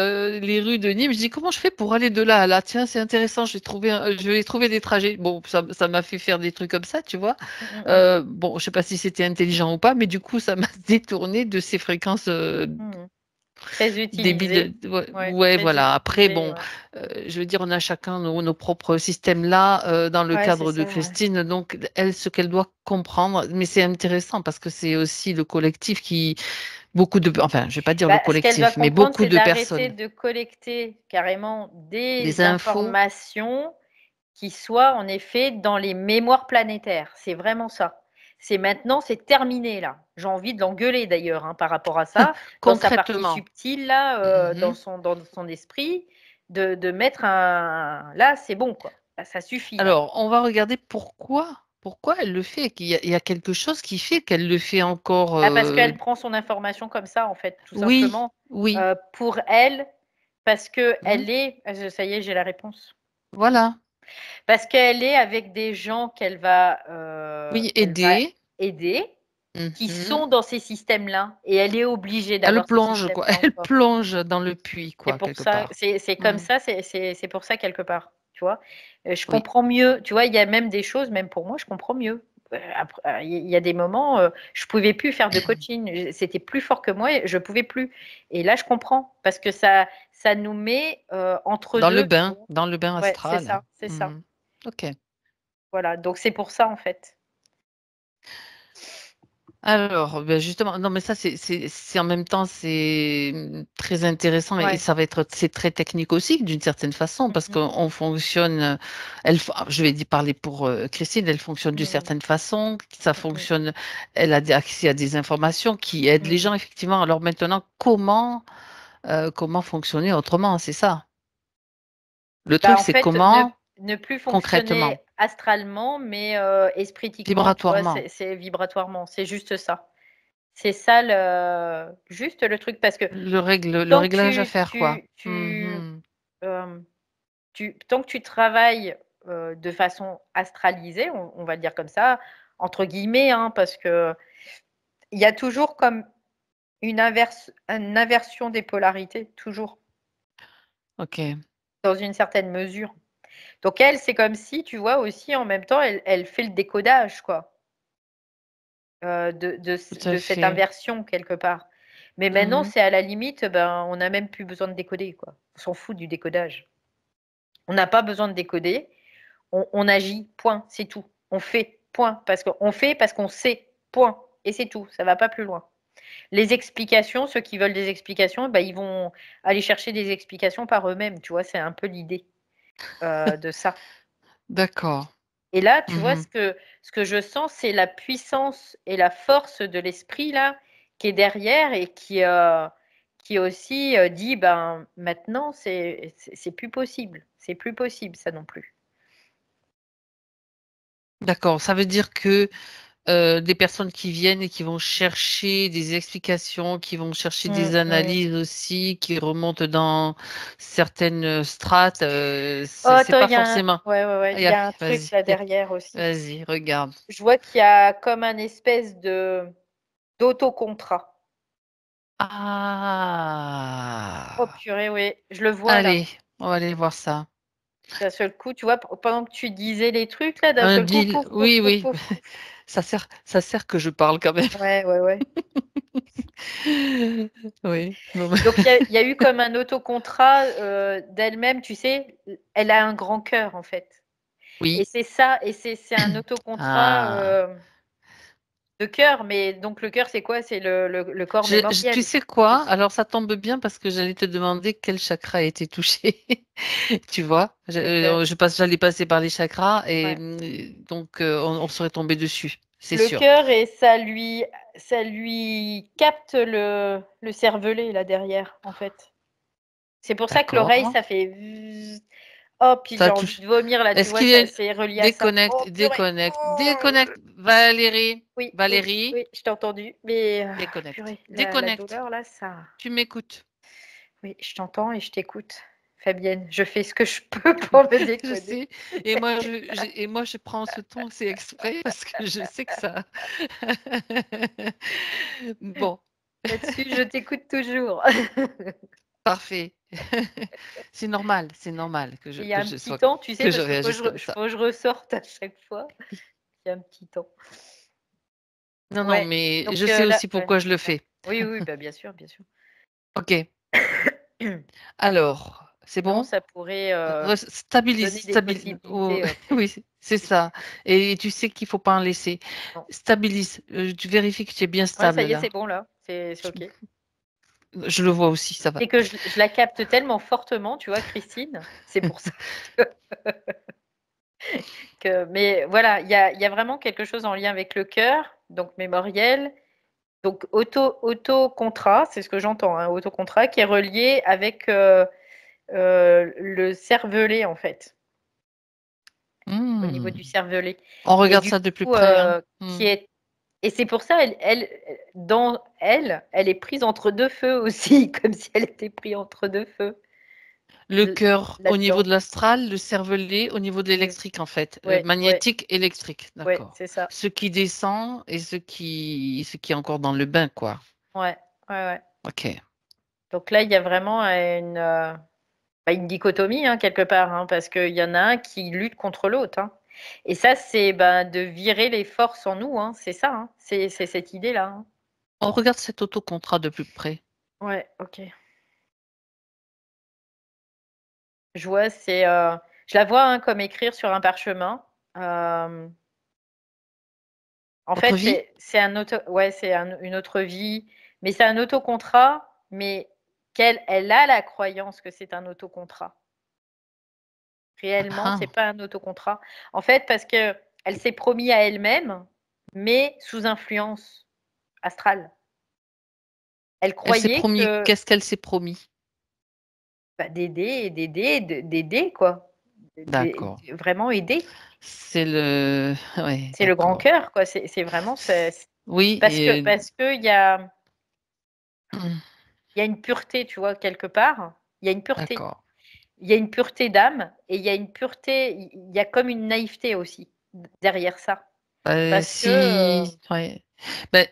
Speaker 1: les rues de Nîmes, je dis: «Comment je fais pour aller de là à là? Tiens, c'est intéressant, je vais trouver des trajets». Bon, ça m'a fait faire des trucs comme ça, tu vois?
Speaker 2: Mmh, mmh mh.
Speaker 1: Bon, je sais pas si c'était intelligent ou pas, mais du coup, ça m'a détourné de ces fréquences,
Speaker 2: Mmh. Très
Speaker 1: débiles,
Speaker 2: utilisé.
Speaker 1: ouais,
Speaker 2: Ouais,
Speaker 1: ouais,
Speaker 2: très
Speaker 1: voilà. Après
Speaker 2: utilisé,
Speaker 1: bon,
Speaker 2: ouais.
Speaker 1: je veux dire, on a chacun nos propres systèmes là, dans le
Speaker 2: Ouais, c'est
Speaker 1: cadre de
Speaker 2: ça, ouais.
Speaker 1: Christine, donc elle, ce qu'elle doit comprendre, mais c'est intéressant parce que c'est aussi le collectif qui beaucoup de enfin, je vais pas dire le
Speaker 2: Bah, ce qu'elle doit
Speaker 1: collectif, mais
Speaker 2: comprendre,
Speaker 1: beaucoup
Speaker 2: c'est
Speaker 1: de
Speaker 2: d'arrêter
Speaker 1: personnes.
Speaker 2: de collecter carrément
Speaker 1: Des
Speaker 2: des
Speaker 1: infos,
Speaker 2: informations qui soient en effet dans les mémoires planétaires. C'est vraiment ça. C'est maintenant, c'est terminé là. J'ai envie de l'engueuler d'ailleurs, hein, par rapport à ça, dans sa partie
Speaker 1: concrètement.
Speaker 2: subtile là,
Speaker 1: Mmh.
Speaker 2: dans son esprit, de mettre un là, c'est bon quoi. Là, ça suffit là.
Speaker 1: Alors, on va regarder pourquoi elle le fait, il y a quelque chose qui fait qu'elle le fait encore,
Speaker 2: Bah, parce qu'elle prend son information comme ça en fait, tout
Speaker 1: oui,
Speaker 2: simplement,
Speaker 1: oui,
Speaker 2: pour elle, parce
Speaker 1: mmh,
Speaker 2: qu'elle est ça y est, j'ai la réponse.
Speaker 1: voilà,
Speaker 2: Parce qu'elle est avec des gens
Speaker 1: oui,
Speaker 2: qu'elle va
Speaker 1: aider,
Speaker 2: aider, qui
Speaker 1: mmh,
Speaker 2: sont dans ces systèmes-là et elle est obligée
Speaker 1: elle
Speaker 2: d'avoir ces
Speaker 1: plonge quoi,
Speaker 2: systèmes-là
Speaker 1: elle
Speaker 2: encore.
Speaker 1: plonge dans le puits
Speaker 2: C'est
Speaker 1: quoi,
Speaker 2: pour
Speaker 1: quelque
Speaker 2: ça,
Speaker 1: part.
Speaker 2: c'est comme
Speaker 1: Mmh,
Speaker 2: ça, c'est pour ça quelque part, tu vois? Je
Speaker 1: oui.
Speaker 2: comprends mieux, tu vois? Il y a même des choses, même pour moi, je comprends mieux. Après, il y a des moments, je pouvais plus faire de coaching, c'était plus fort que moi et je pouvais plus et là, je comprends parce que ça nous met, entre 2, tu vois?
Speaker 1: Dans le bain
Speaker 2: Ouais, c'est
Speaker 1: astral.
Speaker 2: ça, c'est ça.
Speaker 1: Mmh. OK.
Speaker 2: Voilà, donc c'est pour ça, en fait.
Speaker 1: Alors, beh, justement, non, mais ça, c'est en même temps, c'est, très intéressant et
Speaker 2: Ouais.
Speaker 1: ça va être c'est très technique aussi d'une certaine façon
Speaker 2: Mmh
Speaker 1: parce
Speaker 2: mh.
Speaker 1: qu'on fonctionne, je vais parler pour, Christine, elle fonctionne d'une
Speaker 2: Mmh.
Speaker 1: certaine façon, ça
Speaker 2: Mmh mh.
Speaker 1: fonctionne elle a des accès à des informations qui aident les
Speaker 2: Mmh.
Speaker 1: gens effectivement. Alors maintenant, comment fonctionner autrement? C'est ça. Le
Speaker 2: Bah,
Speaker 1: truc,
Speaker 2: en
Speaker 1: c'est
Speaker 2: fait,
Speaker 1: comment
Speaker 2: ne plus
Speaker 1: concrètement,
Speaker 2: fonctionner astralement, mais espritiquement, tu vois?
Speaker 1: vibratoirement,
Speaker 2: C'est vibratoirement, c'est juste ça. C'est ça juste le truc parce que
Speaker 1: le
Speaker 2: tant que
Speaker 1: réglage à faire, quoi. Mmh.
Speaker 2: hem, tant que tu travailles, de façon «astralisée», on va le dire comme ça, entre guillemets, hein, parce qu'il y a toujours comme une inversion des polarités, toujours.
Speaker 1: OK.
Speaker 2: dans une certaine mesure. Donc elle, c'est comme si, tu vois, aussi, en même temps, elle fait le décodage, quoi,
Speaker 1: Tout à
Speaker 2: de cette
Speaker 1: fait.
Speaker 2: inversion quelque part. Mais maintenant,
Speaker 1: Mmh.
Speaker 2: c'est à la limite, ben, on n'a même plus besoin de décoder, quoi. On s'en fout du décodage. On n'a pas besoin de décoder, on agit, point, c'est tout. On fait, point, parce qu'on sait, point, et c'est tout, ça va pas plus loin. Les explications, ceux qui veulent des explications, bah, ils vont aller chercher des explications par eux-mêmes, tu vois? C'est un peu l'idée, de ça.
Speaker 1: D'accord.
Speaker 2: Et là, tu vois,
Speaker 1: Mmh.
Speaker 2: ce que je sens, c'est la puissance et la force de l'esprit là, qui est derrière et qui aussi, dit: «Ben, maintenant, c'est plus possible. C'est plus possible ça non plus».
Speaker 1: D'accord, ça veut dire que, des personnes qui viennent et qui vont chercher des explications, qui vont chercher
Speaker 2: Mmh
Speaker 1: des
Speaker 2: mh.
Speaker 1: analyses aussi, qui remontent dans certaines, strates,
Speaker 2: Oh
Speaker 1: c'est
Speaker 2: attends,
Speaker 1: pas
Speaker 2: il y a un
Speaker 1: forcément
Speaker 2: ouais, ouais, ouais,
Speaker 1: ah
Speaker 2: il y a un truc
Speaker 1: vas-y,
Speaker 2: là derrière aussi.
Speaker 1: vas-y, regarde.
Speaker 2: Je vois qu'il y a comme un espèce de d'autocontrat. Oh
Speaker 1: Ah!
Speaker 2: purée, oui, je le vois là.
Speaker 1: Allez, on va aller voir ça.
Speaker 2: D'un seul coup, tu vois, pendant que tu disais les trucs là, d'un
Speaker 1: Un
Speaker 2: seul coup,
Speaker 1: deal,
Speaker 2: pouf, pouf,
Speaker 1: oui,
Speaker 2: pouf,
Speaker 1: oui,
Speaker 2: pouf, pouf.
Speaker 1: ça sert que je parle quand même.
Speaker 2: Ouais, ouais, ouais.
Speaker 1: Oui, non mais
Speaker 2: Donc il y a eu comme un autocontrat, d'elle-même, tu sais? Elle a un grand cœur en fait et
Speaker 1: oui.
Speaker 2: c'est ça et c'est un autocontrat,
Speaker 1: Ah!
Speaker 2: de cœur, mais donc le cœur c'est quoi? C'est le corps
Speaker 1: Tu
Speaker 2: mémoriel
Speaker 1: sais quoi?
Speaker 2: aussi.
Speaker 1: Alors ça tombe bien parce que j'allais te demander quel chakra a été touché. Tu vois?
Speaker 2: Le cœur,
Speaker 1: J'allais passer par les chakras et
Speaker 2: ouais.
Speaker 1: donc on serait tombé dessus, c'est
Speaker 2: Le
Speaker 1: sûr.
Speaker 2: cœur et ça lui capte le cervelet là derrière, en fait. C'est pour ça que l'oreille
Speaker 1: D'accord.
Speaker 2: ça fait vzz. Oh puis j'ai
Speaker 1: Ça
Speaker 2: envie
Speaker 1: touche
Speaker 2: de vomir là, tu
Speaker 1: est-ce
Speaker 2: vois?
Speaker 1: qu'il
Speaker 2: Ça
Speaker 1: est
Speaker 2: c'est relié à ça.
Speaker 1: déconnecte,
Speaker 2: Oh purée!
Speaker 1: déconnecte,
Speaker 2: Oh!
Speaker 1: déconnecte, Valérie,
Speaker 2: Oui, oui,
Speaker 1: Valérie,
Speaker 2: oui, je t'ai entendu, mais
Speaker 1: déconnecte,
Speaker 2: purée, la
Speaker 1: déconnecte.
Speaker 2: douleur là, ça
Speaker 1: Tu m'écoutes.
Speaker 2: oui, je t'entends et je t'écoute, Fabienne. Je fais ce que je peux pour me
Speaker 1: Je
Speaker 2: décoder.
Speaker 1: sais et moi je prends ce ton, c'est exprès parce que je sais que ça bon,
Speaker 2: Là-dessus, je t'écoute toujours.
Speaker 1: parfait. C'est normal
Speaker 2: Il y a un
Speaker 1: je
Speaker 2: petit
Speaker 1: sois
Speaker 2: temps, tu sais,
Speaker 1: que je
Speaker 2: parce qu'il
Speaker 1: réagisse comme ça.
Speaker 2: faut que je ressorte à chaque fois. Il y a un petit temps.
Speaker 1: Non, non,
Speaker 2: Ouais,
Speaker 1: mais
Speaker 2: donc
Speaker 1: je sais
Speaker 2: là
Speaker 1: aussi
Speaker 2: ouais,
Speaker 1: pourquoi je le
Speaker 2: ouais.
Speaker 1: fais.
Speaker 2: Oui, oui, bah, bien sûr, bien sûr.
Speaker 1: OK. Alors, c'est
Speaker 2: Sinon,
Speaker 1: bon?
Speaker 2: ça pourrait, donner des
Speaker 1: Stabilise oh
Speaker 2: possibilités,
Speaker 1: oui, c'est ça et tu sais qu'il faut pas en laisser.
Speaker 2: non.
Speaker 1: Stabilise, tu vérifies que tu es bien
Speaker 2: Ouais, ça
Speaker 1: stable
Speaker 2: y est,
Speaker 1: là.
Speaker 2: c'est bon là, c'est
Speaker 1: Je
Speaker 2: OK.
Speaker 1: je le vois aussi, ça va.
Speaker 2: C'est que je la capte tellement fortement, tu vois, Christine, c'est pour ça que mais voilà, il y a vraiment quelque chose en lien avec le cœur, donc mémoriel, donc autocontrat, c'est ce que j'entends, hein, autocontrat qui est relié avec, le cervelet, en fait, au niveau
Speaker 1: Mmh.
Speaker 2: du cervelet
Speaker 1: On
Speaker 2: et
Speaker 1: regarde
Speaker 2: du
Speaker 1: ça de plus
Speaker 2: coup,
Speaker 1: près, hein.
Speaker 2: qui
Speaker 1: Mmh.
Speaker 2: est et c'est pour ça dans elle, elle est prise entre 2 feux aussi, comme si elle était prise entre 2 feux,
Speaker 1: Le
Speaker 2: l
Speaker 1: cœur au niveau
Speaker 2: là-dedans.
Speaker 1: de l'astral, le cervelet au niveau de
Speaker 2: Mmh.
Speaker 1: l'électrique en fait,
Speaker 2: Ouais, ouais,
Speaker 1: magnétique, électrique,
Speaker 2: ouais,
Speaker 1: d'accord.
Speaker 2: c'est ça.
Speaker 1: Ce qui descend et ce qui est encore dans le bain quoi.
Speaker 2: Ouais, ouais, ouais.
Speaker 1: OK.
Speaker 2: Donc là, il y a vraiment, bah, une dichotomie, hein, quelque part, hein, parce qu'il y en a un qui lutte contre l'autre, hein. Et ça, c'est, ben, de virer les forces en nous, hein, c'est ça, hein, c'est cette idée-là, hein.
Speaker 1: On regarde cet autocontrat de plus près.
Speaker 2: Ouais, OK. Je vois, je la vois, hein, comme écrire sur un parchemin. Hem, En
Speaker 1: Autre
Speaker 2: fait,
Speaker 1: vie?
Speaker 2: c'est un auto ouais, c'est une autre vie, mais c'est un autocontrat, mais elle a la croyance que c'est un autocontrat.
Speaker 1: Ah
Speaker 2: Réellement, c'est
Speaker 1: ah!
Speaker 2: pas un autocontrat. En fait, parce qu'elle s'est promis à elle-même, mais sous influence astrale. Elle
Speaker 1: Elle s'est
Speaker 2: croyait
Speaker 1: promis
Speaker 2: que,
Speaker 1: qu'est-ce qu'elle s'est promis?
Speaker 2: bah, d'aider quoi,
Speaker 1: D'accord.
Speaker 2: vraiment aider.
Speaker 1: C'est le ouais,
Speaker 2: C'est le grand
Speaker 1: d'accord.
Speaker 2: cœur quoi, c'est vraiment
Speaker 1: Oui et
Speaker 2: parce qu'il y a une pureté, tu vois, quelque part. Il y a une pureté.
Speaker 1: d'accord.
Speaker 2: Il y a une pureté d'âme et il y a une pureté, il y a comme une naïveté aussi derrière ça. Parce que,
Speaker 1: Si ouais. Beh,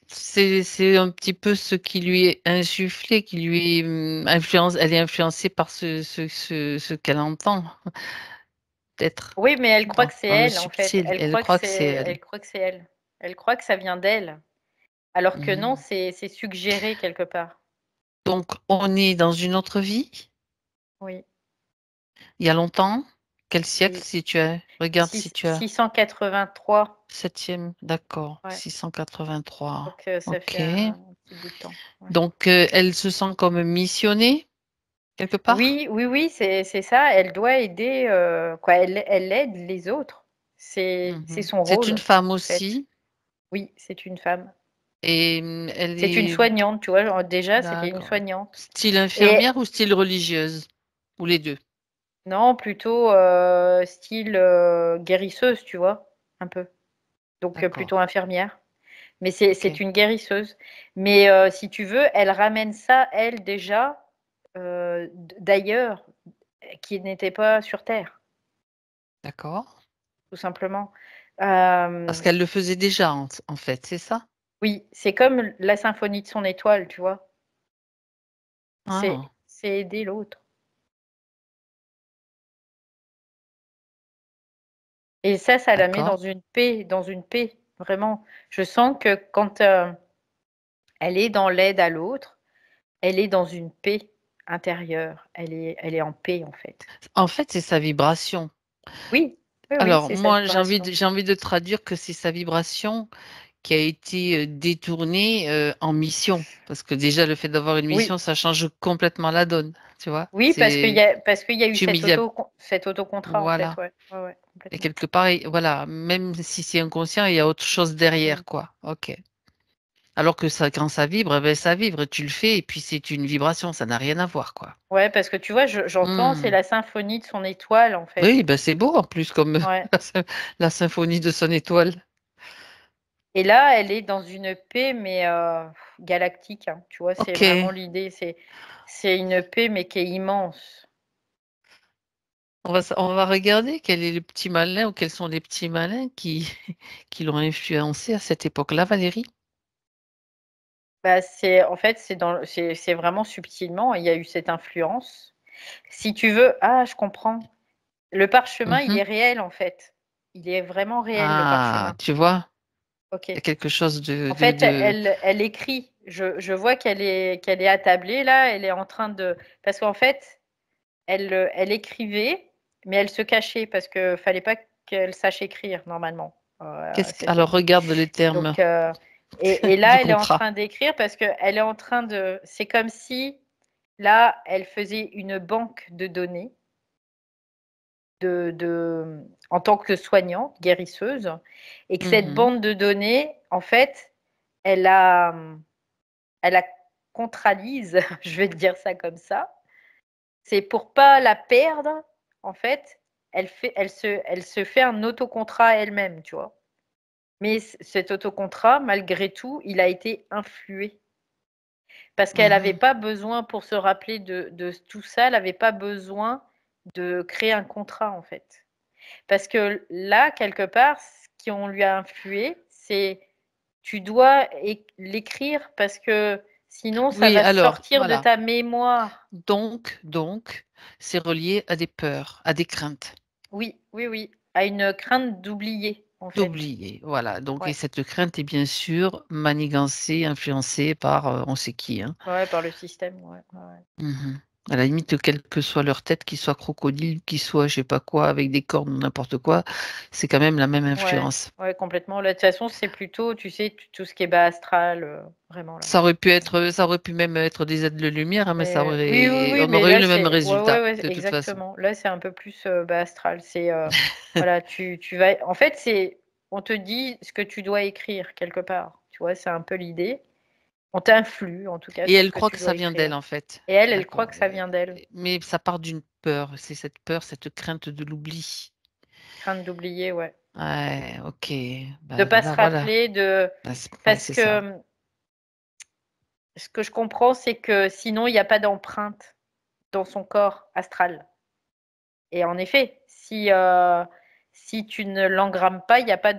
Speaker 1: C'est un petit peu ce qui lui est insufflé, qui lui est elle est influencée par ce qu'elle entend, peut-être,
Speaker 2: Oui, mais elle croit que c'est
Speaker 1: dans le
Speaker 2: elle, en fait.
Speaker 1: subtil. Elle croit que c'est elle.
Speaker 2: Elle croit que c'est elle. Elle croit que ça vient d'elle. Alors que non,
Speaker 1: Mhm.
Speaker 2: c'est suggéré quelque part.
Speaker 1: Donc, on est dans une autre vie,
Speaker 2: Oui,
Speaker 1: il y a longtemps. Quel siècle,
Speaker 2: oui.
Speaker 1: si tu as, regarde si tu as
Speaker 2: 683.
Speaker 1: septième, d'accord,
Speaker 2: Ouais.
Speaker 1: 683.
Speaker 2: Donc ça fait
Speaker 1: Ok.
Speaker 2: un petit bout de temps. Ouais.
Speaker 1: Donc, elle se sent comme missionnée, quelque part?
Speaker 2: Oui, oui, oui, c'est ça. Elle doit aider, quoi. Elle aide les autres. C'est
Speaker 1: Mhm.
Speaker 2: son
Speaker 1: C'est une
Speaker 2: rôle,
Speaker 1: femme
Speaker 2: en fait.
Speaker 1: aussi,
Speaker 2: Oui, c'est une femme.
Speaker 1: et elle
Speaker 2: C'est une
Speaker 1: est,
Speaker 2: soignante, tu vois. Genre, déjà, c'était une
Speaker 1: d'accord,
Speaker 2: soignante.
Speaker 1: style
Speaker 2: Et
Speaker 1: infirmière ou style religieuse? Ou les deux?
Speaker 2: non, plutôt style guérisseuse, tu vois, un peu. Donc
Speaker 1: D'accord,
Speaker 2: plutôt infirmière. Mais
Speaker 1: ok,
Speaker 2: c'est une guérisseuse. Mais si tu veux, elle ramène ça, elle, déjà, d'ailleurs, qui n'était pas sur Terre,
Speaker 1: d'accord.
Speaker 2: tout simplement.
Speaker 1: Parce
Speaker 2: Euh,
Speaker 1: qu'elle le faisait déjà, en fait, c'est ça?
Speaker 2: oui, c'est comme la symphonie de son étoile, tu vois.
Speaker 1: Ah,
Speaker 2: C'est aider l'autre. Et ça la met
Speaker 1: d'accord.
Speaker 2: dans une paix, vraiment. Je sens que quand elle est dans l'aide à l'autre, elle est dans une paix intérieure. Elle est en paix, en fait.
Speaker 1: En fait, c'est sa vibration.
Speaker 2: Oui, oui, oui,
Speaker 1: Alors,
Speaker 2: c'est sa
Speaker 1: moi,
Speaker 2: vibration.
Speaker 1: j'ai envie de traduire que c'est sa vibration qui a été détournée en mission. Parce que déjà, le fait d'avoir une
Speaker 2: Oui,
Speaker 1: mission, ça change complètement la donne. Tu vois?
Speaker 2: oui,
Speaker 1: C'est,
Speaker 2: parce qu'il y a eu
Speaker 1: tu humilies.
Speaker 2: cet autocontrat, en fait,
Speaker 1: Voilà.
Speaker 2: ouais. Ouais, ouais,
Speaker 1: Et
Speaker 2: complètement.
Speaker 1: quelque part, voilà, même si c'est inconscient, il y a autre chose
Speaker 2: Mmh.
Speaker 1: derrière, quoi. Ok. Alors que ça, quand ça vibre, eh ben, ça vibre, tu le fais, et puis c'est une vibration, ça n'a rien à voir, quoi.
Speaker 2: Ouais, parce que tu vois, j'entends, c'est
Speaker 1: Hmm.
Speaker 2: la symphonie de son étoile, en
Speaker 1: Oui,
Speaker 2: fait.
Speaker 1: ben c'est beau en plus, comme
Speaker 2: Ouais.
Speaker 1: la symphonie de son étoile.
Speaker 2: Et là, elle est dans une paix, mais galactique, hein, tu vois? C'est
Speaker 1: Ok,
Speaker 2: vraiment l'idée, c'est une paix, mais qui est immense.
Speaker 1: on va regarder quel est le petit malin ou quels sont les petits malins qui, qui l'ont influencé à cette époque-là, Valérie.
Speaker 2: Bah, c'est en fait, c'est vraiment subtilement, il y a eu cette influence. Si tu veux je comprends. Le parchemin, il
Speaker 1: Mhm.
Speaker 2: est réel, en fait. Il est vraiment réel, le
Speaker 1: Ah,
Speaker 2: parchemin.
Speaker 1: tu vois,
Speaker 2: OK.
Speaker 1: il y a quelque chose
Speaker 2: En fait, elle écrit. Je vois qu'elle est attablée là, elle est en train de parce qu'en fait, elle écrivait, mais elle se cachait parce que fallait pas qu'elle sache écrire normalement.
Speaker 1: Alors
Speaker 2: C'était
Speaker 1: regarde les termes
Speaker 2: donc et
Speaker 1: du
Speaker 2: là, elle est en
Speaker 1: contrat.
Speaker 2: train d'écrire parce qu'elle est en train de c'est comme si, là, elle faisait une banque de données en tant que soignante, guérisseuse et que cette
Speaker 1: Mhm.
Speaker 2: bande de données, en fait, elle la, elle la contralise, je vais te dire ça comme ça. C'est pour pas la perdre, en fait, elle se fait un autocontrat elle-même, tu vois? Mais cet autocontrat, malgré tout, il a été influé parce qu'elle avait
Speaker 1: Mhm.
Speaker 2: pas besoin pour se rappeler de tout ça, elle avait pas besoin de créer un contrat, en fait. Parce que là, quelque part, ce qu'on lui a influé, c'est tu dois l'écrire parce que sinon ça
Speaker 1: Oui,
Speaker 2: va
Speaker 1: alors,
Speaker 2: sortir de
Speaker 1: voilà.
Speaker 2: ta mémoire.
Speaker 1: Donc, c'est relié à des peurs, à des craintes.
Speaker 2: Oui, oui, oui, à une crainte d'oublier, en fait.
Speaker 1: D'oublier, voilà. Donc, et
Speaker 2: Ouais,
Speaker 1: cette crainte est bien sûr manigancée, influencée par on sait qui, hein.
Speaker 2: ouais, par le système, ouais, ouais, ouais.
Speaker 1: Mhm. À la limite, quelle que soit leur tête, qu'ils soient crocodiles, qu'ils soient je sais pas quoi, avec des cornes ou n'importe quoi, c'est quand même la même
Speaker 2: Ouais,
Speaker 1: influence.
Speaker 2: ouais, complètement. Là, de toute façon, c'est plutôt, tu sais, tout ce qui est bas astral, vraiment là.
Speaker 1: Ça aurait pu même être des aides de lumière, hein, mais
Speaker 2: Mais oui, oui, oui,
Speaker 1: on
Speaker 2: mais
Speaker 1: aurait eu
Speaker 2: là,
Speaker 1: le même
Speaker 2: c'est ouais, ouais,
Speaker 1: résultat,
Speaker 2: ouais,
Speaker 1: de toute façon.
Speaker 2: exactement. Là, c'est un peu plus, bas astral. C'est, voilà, tu vas en fait, c'est on te dit ce que tu dois écrire quelque part, tu vois? C'est un peu l'idée. On t'influe, en tout cas,
Speaker 1: Et
Speaker 2: sur
Speaker 1: elle
Speaker 2: ce que
Speaker 1: croit
Speaker 2: tu
Speaker 1: que ça
Speaker 2: dois
Speaker 1: vient
Speaker 2: écrire.
Speaker 1: d'elle, en fait.
Speaker 2: Et elle croit
Speaker 1: D'accord.
Speaker 2: que ça vient d'elle.
Speaker 1: Mais ça part d'une peur. C'est cette peur, cette crainte de l'oubli.
Speaker 2: Crainte d'oublier, ouais.
Speaker 1: Ouais, ok.
Speaker 2: De
Speaker 1: Ben
Speaker 2: pas se
Speaker 1: voilà, voilà.
Speaker 2: rappeler de
Speaker 1: Ben, ouais,
Speaker 2: parce
Speaker 1: c'est
Speaker 2: que,
Speaker 1: ça.
Speaker 2: ce que je comprends, c'est que sinon il y a pas d'empreinte dans son corps astral. Et en effet, si tu ne l'engrammes pas, il y a pas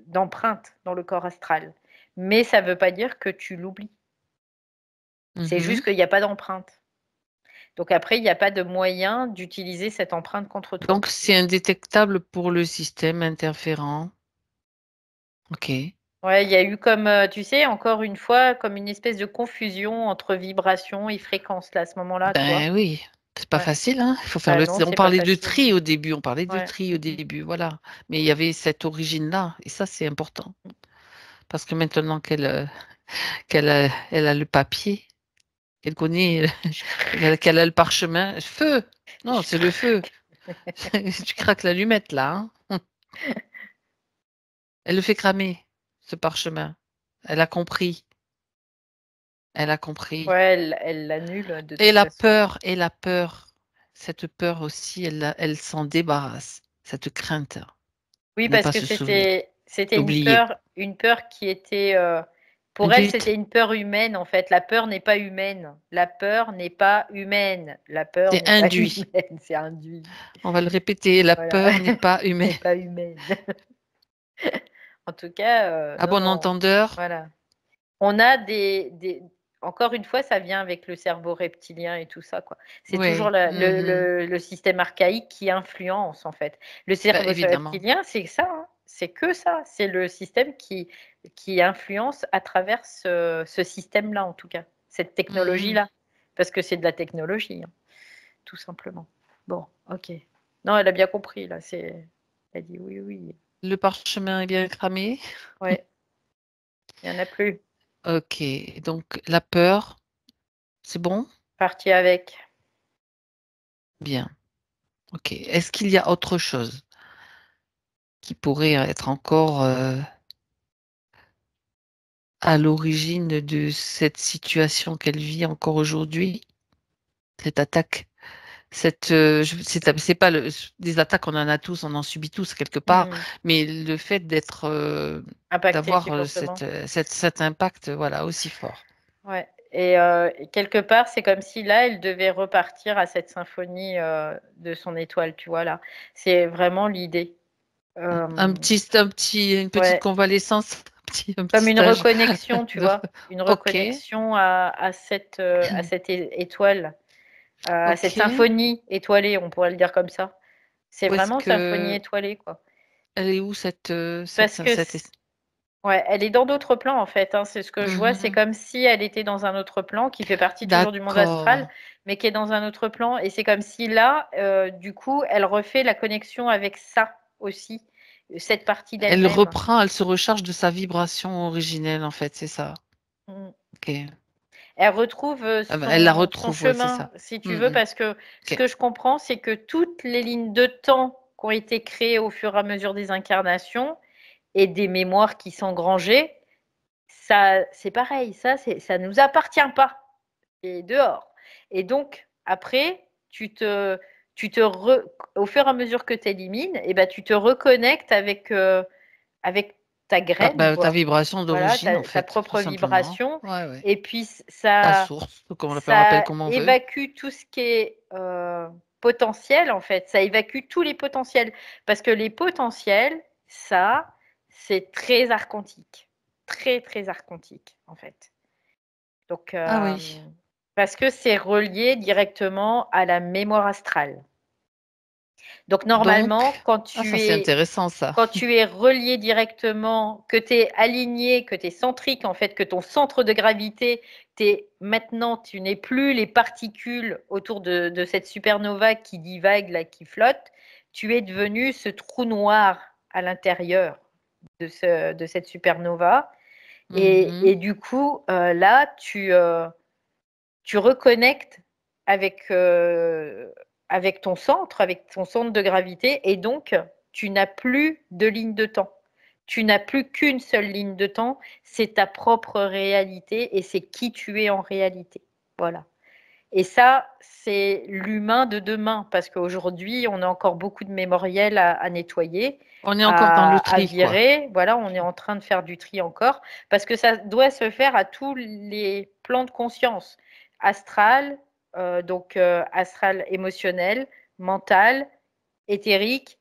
Speaker 2: d'empreinte dans le corps astral. mais ça ne veut pas dire que tu l'oublies. C'est juste qu'il n'y a pas d'empreinte. Donc après, il n'y a pas de moyen d'utiliser cette empreinte contre toi.
Speaker 1: Donc, c'est indétectable pour le système interférent. OK.
Speaker 2: Ouais, il y a eu comme, tu sais, encore une fois, comme une espèce de confusion entre vibration et fréquence, là, à ce moment-là, tu vois?
Speaker 1: Ben oui, c'est pas
Speaker 2: Ouais.
Speaker 1: facile, hein. Il faut faire
Speaker 2: Bah
Speaker 1: le
Speaker 2: non,
Speaker 1: on
Speaker 2: c'est pas
Speaker 1: parlait de
Speaker 2: facile.
Speaker 1: tri au début, on parlait de
Speaker 2: Ouais.
Speaker 1: tri au début, voilà. Mais il y avait cette origine-là et ça, c'est important. Parce que maintenant elle a le papier, qu'elle connaît, qu'elle a le parchemin. Feu! Non, c'est le feu. Tu craques l'allumette là, hein. Elle le fait cramer, ce parchemin. Elle a compris. Elle a compris.
Speaker 2: Ouais, elle l'annule de
Speaker 1: Et
Speaker 2: toute façon.
Speaker 1: et la peur, cette peur aussi, elle s'en débarrasse, cette crainte,
Speaker 2: Oui,
Speaker 1: ne
Speaker 2: parce
Speaker 1: pas
Speaker 2: que
Speaker 1: se souvenir,
Speaker 2: c'était
Speaker 1: d'oublier.
Speaker 2: une peur qui était, pour elle,
Speaker 1: Induite,
Speaker 2: c'était une peur humaine, en fait. La peur n'est pas humaine. La peur n'est pas humaine. La peur
Speaker 1: c'est
Speaker 2: n'est pas
Speaker 1: induit.
Speaker 2: humaine, c'est induit.
Speaker 1: On va le répéter, la
Speaker 2: Voilà,
Speaker 1: peur n'est pas humaine.
Speaker 2: n'est pas humaine. En tout cas,
Speaker 1: À
Speaker 2: non,
Speaker 1: bon
Speaker 2: non,
Speaker 1: entendeur,
Speaker 2: voilà. On a des encore une fois, ça vient avec le cerveau reptilien et tout ça, quoi. C'est toujours
Speaker 1: oui, mmh.
Speaker 2: le système archaïque qui influence, en fait. Le
Speaker 1: Bah,
Speaker 2: cerveau
Speaker 1: évidemment.
Speaker 2: reptilien, c'est ça, hein, c'est que ça. C'est le système qui influence à travers ce système-là, en tout cas, cette
Speaker 1: Mmh.
Speaker 2: technologie-là. Parce que c'est de la technologie, hein, tout simplement. Bon, OK. Non, elle a bien compris, là, elle dit: «Oui, oui,
Speaker 1: Le parchemin est bien cramé.
Speaker 2: ouais, il y en a plus».
Speaker 1: OK, donc la peur, c'est bon?
Speaker 2: Parti avec.
Speaker 1: Bien. OK. Est-ce qu'il y a autre chose qui pourrait être encore, à l'origine de cette situation qu'elle vit encore aujourd'hui? Cette attaque, c'est pas le des attaques, on en a tous, on en subit tous quelque part,
Speaker 2: Mmh.
Speaker 1: mais le fait d'être,
Speaker 2: Impacté si
Speaker 1: d'avoir,
Speaker 2: fortement.
Speaker 1: cet impact, voilà, aussi fort.
Speaker 2: Ouais et quelque part, c'est comme si là, elle devait repartir à cette symphonie, de son étoile, tu vois là? C'est vraiment l'idée. Hem,
Speaker 1: Une petite
Speaker 2: ouais,
Speaker 1: convalescence, un petit
Speaker 2: comme une
Speaker 1: stage
Speaker 2: reconnexion, tu
Speaker 1: de
Speaker 2: vois? Une
Speaker 1: OK,
Speaker 2: reconnexion à cette étoile, à cette
Speaker 1: OK.
Speaker 2: symphonie étoilée, on pourrait le dire comme ça. C'est
Speaker 1: Où est-ce
Speaker 2: vraiment symphonie
Speaker 1: que
Speaker 2: étoilée, quoi.
Speaker 1: elle est où cette,
Speaker 2: Parce que ouais, elle est dans d'autres plans, en fait, hein. C'est ce que je vois, c'est
Speaker 1: mmh.
Speaker 2: comme si elle était dans un autre plan qui fait partie toujours du monde astral,
Speaker 1: D'accord.
Speaker 2: mais qui est dans un autre plan et c'est comme si là, du coup, elle refait la connexion avec ça aussi, cette partie
Speaker 1: Elle
Speaker 2: d'elle-même.
Speaker 1: reprend, elle se recharge de sa vibration originelle, en fait, c'est ça?
Speaker 2: Mmh.
Speaker 1: OK.
Speaker 2: Elle retrouve,
Speaker 1: Ah bah, elle la
Speaker 2: son
Speaker 1: retrouve, ouais, c'est
Speaker 2: chemin,
Speaker 1: ça.
Speaker 2: si tu veux,
Speaker 1: Mmh.
Speaker 2: parce que ce
Speaker 1: OK.
Speaker 2: que je comprends, c'est que toutes les lignes de temps qui ont été créées au fur et à mesure des incarnations et des mémoires qui s'engrangeaient, ça c'est pareil, ça nous appartient pas. Et dehors. Et donc, après, tu te re au fur et à mesure que tu élimines, et ben, tu te reconnectes avec ta
Speaker 1: Ah
Speaker 2: graine,
Speaker 1: bah, ta
Speaker 2: quoi.
Speaker 1: vibration
Speaker 2: Voilà,
Speaker 1: d'origine, en
Speaker 2: ta
Speaker 1: fait, tout
Speaker 2: propre
Speaker 1: simplement.
Speaker 2: vibration.
Speaker 1: Ouais, ouais.
Speaker 2: Et puis,
Speaker 1: La source, comme on l'appelle
Speaker 2: ça
Speaker 1: comme on veut.
Speaker 2: évacue tout ce qui est potentiel, en fait. Ça évacue tous les potentiels. Parce que les potentiels, ça, c'est très archontique. Très, très archontique, en fait. Donc,
Speaker 1: Ah oui.
Speaker 2: parce que c'est relié directement à la mémoire astrale. Donc
Speaker 1: Donc
Speaker 2: normalement,
Speaker 1: ça, c'est intéressant ça.
Speaker 2: quand tu es relié directement, que tu es aligné, que tu es centrique en fait, que ton centre de gravité, maintenant tu n'es plus les particules autour de cette supernova qui divague là, qui flotte, tu es devenu ce trou noir à l'intérieur de cette supernova
Speaker 1: Mmh.
Speaker 2: et du coup, là tu reconnectes avec, avec ton centre de gravité et donc tu n'as plus de ligne de temps. Tu n'as plus qu'une seule ligne de temps, c'est ta propre réalité et c'est qui tu es en réalité. Voilà. Et ça, c'est l'humain de demain parce qu'aujourd'hui, on a encore beaucoup de mémoriels à nettoyer,
Speaker 1: On est encore dans le
Speaker 2: à
Speaker 1: tri, quoi.
Speaker 2: virer. Voilà, on est en train de faire du tri encore parce que ça doit se faire à tous les plans de conscience. Astral, astral émotionnel, mental, éthérique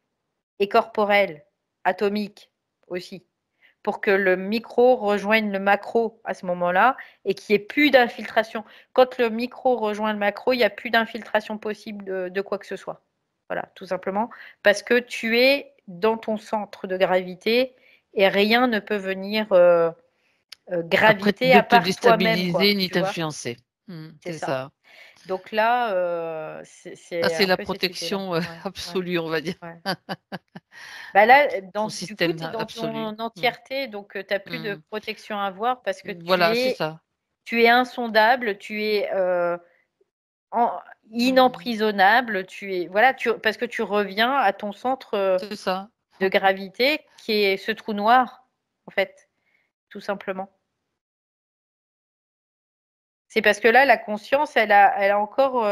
Speaker 2: et corporel, atomique aussi. pour que le micro rejoigne le macro à ce moment-là et qu'il n'y ait plus d'infiltration. Quand le micro rejoint le macro, il n'y a plus d'infiltration possible de quoi que ce soit. Voilà, tout simplement parce que tu es dans ton centre de gravité et rien ne peut venir graviter
Speaker 1: de
Speaker 2: à
Speaker 1: te
Speaker 2: part toi-même,
Speaker 1: déstabiliser
Speaker 2: quoi,
Speaker 1: ni
Speaker 2: tu vois.
Speaker 1: t'influencer.
Speaker 2: C'est
Speaker 1: C'est
Speaker 2: ça.
Speaker 1: ça.
Speaker 2: Donc là,
Speaker 1: Ça,
Speaker 2: c'est
Speaker 1: c'est
Speaker 2: un
Speaker 1: la
Speaker 2: peu cette idée-là.
Speaker 1: protection
Speaker 2: Ouais, ouais,
Speaker 1: absolue, on va dire.
Speaker 2: ouais. Bah là,
Speaker 1: Ton
Speaker 2: du coup,
Speaker 1: système
Speaker 2: tu es dans
Speaker 1: absolu.
Speaker 2: ton entièreté, donc tu n'as plus de protection à avoir parce que
Speaker 1: Voilà, c'est ça.
Speaker 2: tu es insondable, tu es inemprisonnable, voilà, parce que tu reviens à ton centre
Speaker 1: C'est ça.
Speaker 2: de gravité qui est ce trou noir, en fait, tout simplement. C'est parce que là, la conscience, elle a encore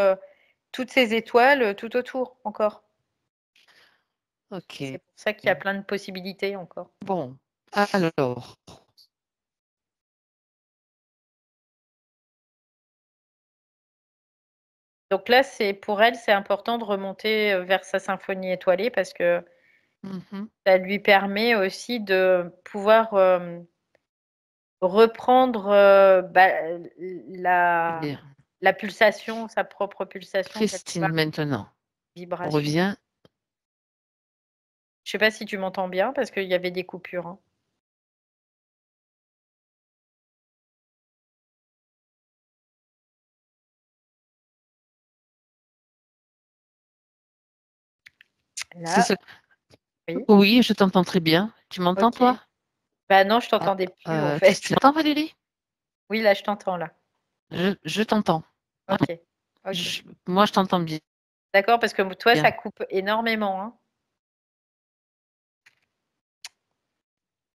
Speaker 2: toutes ces étoiles tout autour, encore.
Speaker 1: Ok.
Speaker 2: C'est pour ça qu'il y a plein de possibilités encore.
Speaker 1: Bon, alors.
Speaker 2: Donc là, pour elle, c'est important de remonter vers sa symphonie étoilée parce que ça lui permet aussi de pouvoir reprendre la pulsation, sa propre pulsation quelque
Speaker 1: Christine,
Speaker 2: part,
Speaker 1: maintenant, on
Speaker 2: vibration.
Speaker 1: revient.
Speaker 2: Je sais pas si tu m'entends bien parce qu'il y avait des coupures, hein.
Speaker 1: C'est
Speaker 2: Là,
Speaker 1: ce...
Speaker 2: oui,
Speaker 1: Oui, je t'entends très bien. Tu m'entends,
Speaker 2: ok.
Speaker 1: toi?
Speaker 2: Bah non, je t'entendais plus en
Speaker 1: Tu
Speaker 2: fait.
Speaker 1: m'entends, Valérie?
Speaker 2: Oui, là, je t'entends là.
Speaker 1: Je t'entends.
Speaker 2: Ok, ok.
Speaker 1: Moi, je t'entends bien.
Speaker 2: D'accord, parce que toi, ça coupe énormément, hein.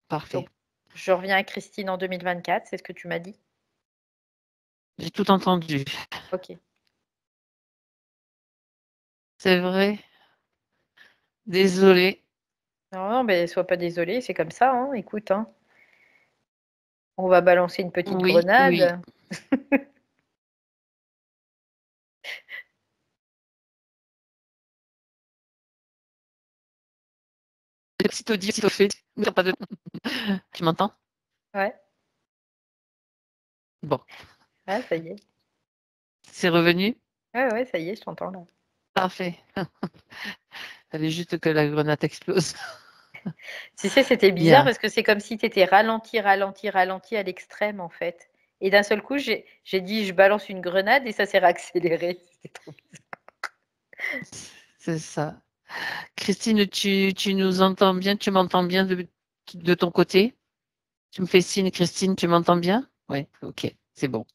Speaker 1: Parfait.
Speaker 2: Donc, je reviens à Christine en 2024, c'est ce que tu m'as dit?
Speaker 1: J'ai tout entendu.
Speaker 2: Ok.
Speaker 1: C'est vrai. Désolée.
Speaker 2: Non, non, mais sois pas désolée, c'est comme ça, hein. Écoute, hein. On va balancer une petite
Speaker 1: Oui, oui.
Speaker 2: grenade.
Speaker 1: Sitôt dit, sitôt fait. Tu m'entends?
Speaker 2: Ouais,
Speaker 1: Bon,
Speaker 2: ouais, ça y est.
Speaker 1: c'est revenu?
Speaker 2: Ouais, ouais, ça y est, je t'entends là.
Speaker 1: Parfait. Fallait juste que la grenade explose.
Speaker 2: Tu sais, c'était bizarre
Speaker 1: Bien.
Speaker 2: parce que c'est comme si tu étais ralenti, ralenti, ralenti à l'extrême en fait. Et d'un seul coup, j'ai dit je balance une grenade et ça s'est réaccéléré. C'est trop bizarre.
Speaker 1: C'est ça. Christine, tu nous entends bien? Tu m'entends bien de ton côté? Tu me fais signe, Christine, tu m'entends bien? Oui, ok, c'est bon.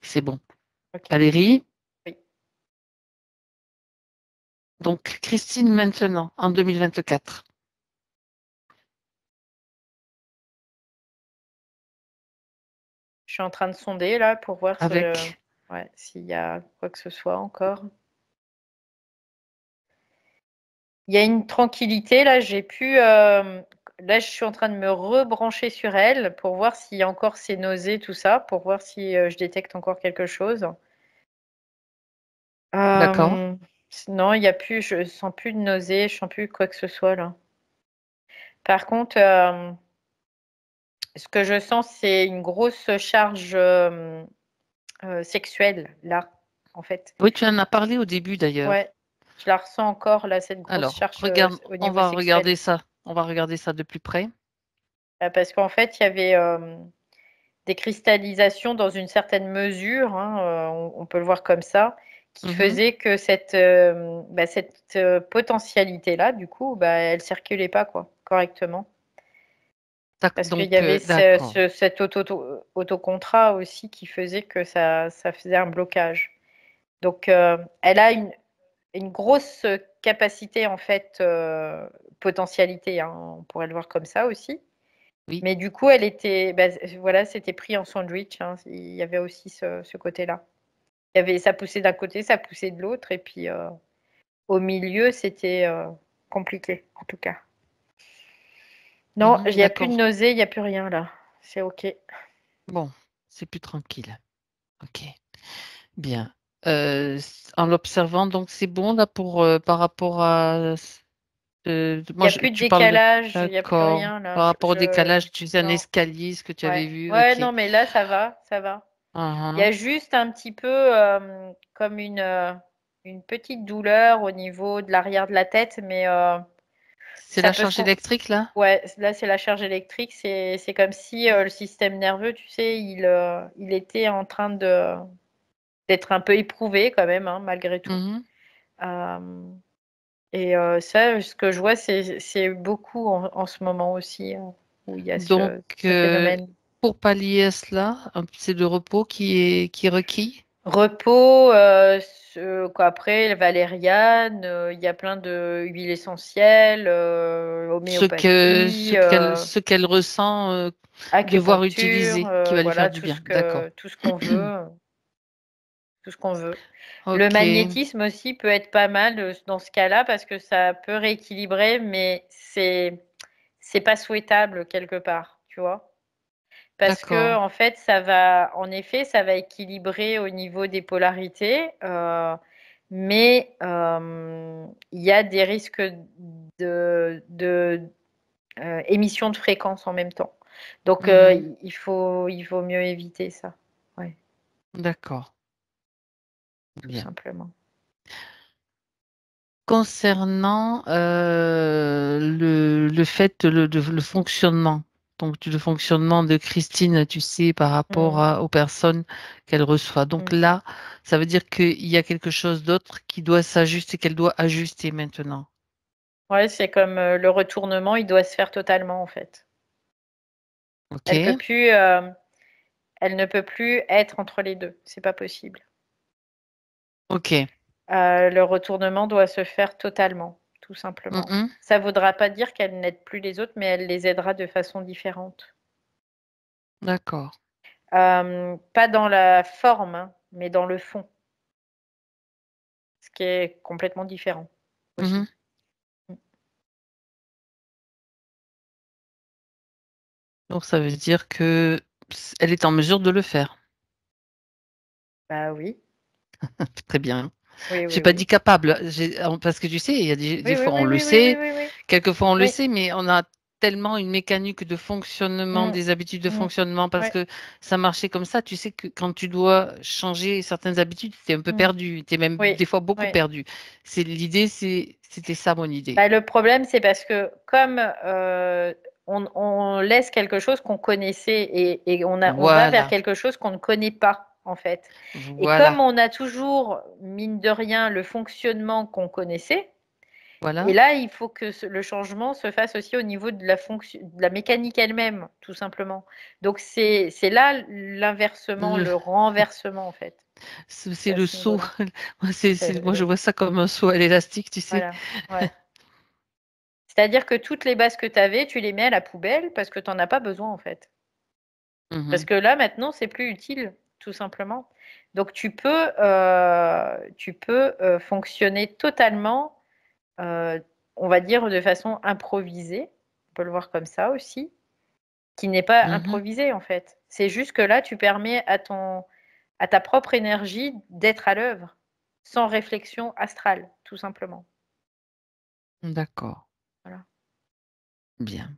Speaker 1: C'est bon.
Speaker 2: Ok.
Speaker 1: Valérie,
Speaker 2: Oui.
Speaker 1: donc Christine maintenant, en 2024.
Speaker 2: Je suis en train de sonder là pour voir
Speaker 1: Avec,
Speaker 2: ouais, s'il y a quoi que ce soit encore. Il y a une tranquillité là, là, je suis en train de me rebrancher sur elle pour voir s'il y a encore ces nausées, tout ça, pour voir si je détecte encore quelque chose.
Speaker 1: d'accord?
Speaker 2: Euh, non, il y a plus, je sens plus de nausées, je sens plus quoi que ce soit là. Par contre, ce que je sens, c'est une grosse charge sexuelle là, en fait.
Speaker 1: Oui, tu en as parlé au début d'ailleurs.
Speaker 2: Ouais, je la ressens encore là, cette grosse
Speaker 1: Alors,
Speaker 2: charge
Speaker 1: regarde,
Speaker 2: au
Speaker 1: on
Speaker 2: niveau
Speaker 1: va
Speaker 2: sexuel.
Speaker 1: regarder ça. On va regarder ça de plus près.
Speaker 2: Parce qu'en fait, il y avait des cristallisations dans une certaine mesure, hein, on peut le voir comme ça, qui
Speaker 1: Mhm.
Speaker 2: faisait que cette potentialité-là, du coup, elle circulait pas quoi, correctement. Parce qu'il y
Speaker 1: Donc,
Speaker 2: avait
Speaker 1: d'accord.
Speaker 2: cet autocontrat aussi qui faisait que ça faisait un blocage. Donc, elle a une grosse capacité, en fait, potentialité, hein, on pourrait le voir comme ça aussi.
Speaker 1: Oui,
Speaker 2: Mais du coup, elle était, voilà, c'était pris en sandwich, hein. Il y avait aussi ce côté-là. Ça poussait d'un côté, ça poussait de l'autre, et puis au milieu, c'était compliqué, en tout cas. Non, il
Speaker 1: mhm,
Speaker 2: n'y a plus de
Speaker 1: d'accord.
Speaker 2: nausée, il n'y a plus rien là. C'est OK.
Speaker 1: Bon, c'est plus tranquille. Ok, bien. En l'observant, donc c'est bon là pour par rapport à
Speaker 2: Il n'y
Speaker 1: Moi,
Speaker 2: a plus de
Speaker 1: tu parles de...
Speaker 2: décalage, il n'y a plus
Speaker 1: D'accord.
Speaker 2: rien là.
Speaker 1: Par rapport au décalage, tu sais, un
Speaker 2: Non,
Speaker 1: escalier, ce que tu avais
Speaker 2: ouais.
Speaker 1: vu,
Speaker 2: Ouais,
Speaker 1: ok.
Speaker 2: non, mais là, ça va, ça va. Il y
Speaker 1: Mhm.
Speaker 2: a juste un petit peu comme une petite douleur au niveau de l'arrière de la tête, mais
Speaker 1: C'est
Speaker 2: ça
Speaker 1: la
Speaker 2: peut se...
Speaker 1: charge électrique, là?
Speaker 2: Ouais, là, c'est la charge électrique. C'est comme si le système nerveux, tu sais, il était en train d'être un peu éprouvé quand même, hein, malgré tout.
Speaker 1: Mhm.
Speaker 2: Euh, et ça, ce que je vois, c'est beaucoup en ce moment aussi, où il y a
Speaker 1: Donc,
Speaker 2: ce phénomène.
Speaker 1: pour pallier à cela, c'est le repos qui est requis.
Speaker 2: Repos, quoi, après, valériane, il y a plein de huiles essentielles, homéopathie,
Speaker 1: Ce qu'elle ressent, devoir
Speaker 2: acupuncture,
Speaker 1: utiliser, qui va lui faire
Speaker 2: voilà,
Speaker 1: du bien. D'accord.
Speaker 2: tout ce qu'on veut, tout ce qu'on veut. Le
Speaker 1: Ok,
Speaker 2: magnétisme aussi peut être pas mal dans ce cas-là parce que ça peut rééquilibrer, mais c'est pas souhaitable quelque part, tu vois. Parce que
Speaker 1: d'accord.
Speaker 2: en fait, ça va, en effet, ça va équilibrer au niveau des polarités, mais il y a des risques de émission de fréquences en même temps. Donc,
Speaker 1: Mhm.
Speaker 2: il vaut mieux éviter ça. Ouais,
Speaker 1: D'accord.
Speaker 2: tout
Speaker 1: Bien.
Speaker 2: simplement.
Speaker 1: Concernant le fait, le fonctionnement, donc le fonctionnement de Christine, tu sais, par rapport
Speaker 2: Mm,
Speaker 1: aux personnes qu'elle reçoit. Donc
Speaker 2: mm.
Speaker 1: là, ça veut dire qu'il y a quelque chose d'autre qui doit s'ajuster, qu'elle doit ajuster maintenant.
Speaker 2: Ouais, c'est comme le retournement, il doit se faire totalement en fait.
Speaker 1: OK?
Speaker 2: Elle peut plus, elle ne peut plus être entre les deux. C'est pas possible.
Speaker 1: OK.
Speaker 2: Le retournement doit se faire totalement, tout simplement.
Speaker 1: Mhm.
Speaker 2: Ça ne voudra pas dire qu'elle n'aide plus les autres, mais elle les aidera de façon différente.
Speaker 1: D'accord.
Speaker 2: Pas dans la forme, hein, mais dans le fond, ce qui est complètement différent aussi.
Speaker 1: Mhm.
Speaker 2: Mm.
Speaker 1: Donc ça veut dire que elle est en mesure de le faire.
Speaker 2: Bah oui,
Speaker 1: Très bien.
Speaker 2: oui,
Speaker 1: J'ai
Speaker 2: oui,
Speaker 1: pas
Speaker 2: oui.
Speaker 1: dit capable, parce que tu sais, il y a des
Speaker 2: Oui, oui,
Speaker 1: fois on
Speaker 2: oui,
Speaker 1: le
Speaker 2: oui, oui, oui,
Speaker 1: sait,
Speaker 2: oui, oui.
Speaker 1: quelquefois on le
Speaker 2: Oui.
Speaker 1: sait, mais on a tellement une mécanique de fonctionnement,
Speaker 2: Mm,
Speaker 1: des habitudes de
Speaker 2: mm,
Speaker 1: fonctionnement, parce
Speaker 2: ouais,
Speaker 1: que ça marchait comme ça. Tu sais que quand tu dois changer certaines habitudes, tu es un peu
Speaker 2: mm,
Speaker 1: perdu, tu es même
Speaker 2: oui,
Speaker 1: des fois beaucoup
Speaker 2: oui.
Speaker 1: perdu. C'était ça mon idée.
Speaker 2: Bah, le problème, c'est parce que comme on laisse quelque chose qu'on connaissait et on va vers
Speaker 1: Voilà,
Speaker 2: quelque chose qu'on ne connaît pas, en fait. Et comme
Speaker 1: voilà,
Speaker 2: on a toujours, mine de rien, le fonctionnement qu'on connaissait, et
Speaker 1: voilà.
Speaker 2: là, il faut que le changement se fasse aussi au niveau de la fonction, de la mécanique elle-même, tout simplement. Donc, c'est là l'inversement,
Speaker 1: Le-
Speaker 2: le renversement, en fait.
Speaker 1: c'est
Speaker 2: C'est à
Speaker 1: le
Speaker 2: ce
Speaker 1: saut.
Speaker 2: niveau-là.
Speaker 1: Moi, je vois ça comme un saut à l'élastique, tu sais.
Speaker 2: Voilà, ouais. C'est-à-dire que toutes les bases que tu avais, tu les mets à la poubelle parce que tu en as pas besoin en fait. Parce
Speaker 1: Mhm,
Speaker 2: que là maintenant, c'est plus utile, tout simplement. Donc tu peux fonctionner totalement, on va dire de façon improvisée. On peut le voir comme ça aussi, qui n'est pas
Speaker 1: mhm.
Speaker 2: improvisé en fait. C'est juste que là, tu permets à ta propre énergie d'être à l'œuvre, sans réflexion astrale, tout simplement.
Speaker 1: D'accord,
Speaker 2: Voilà.
Speaker 1: bien.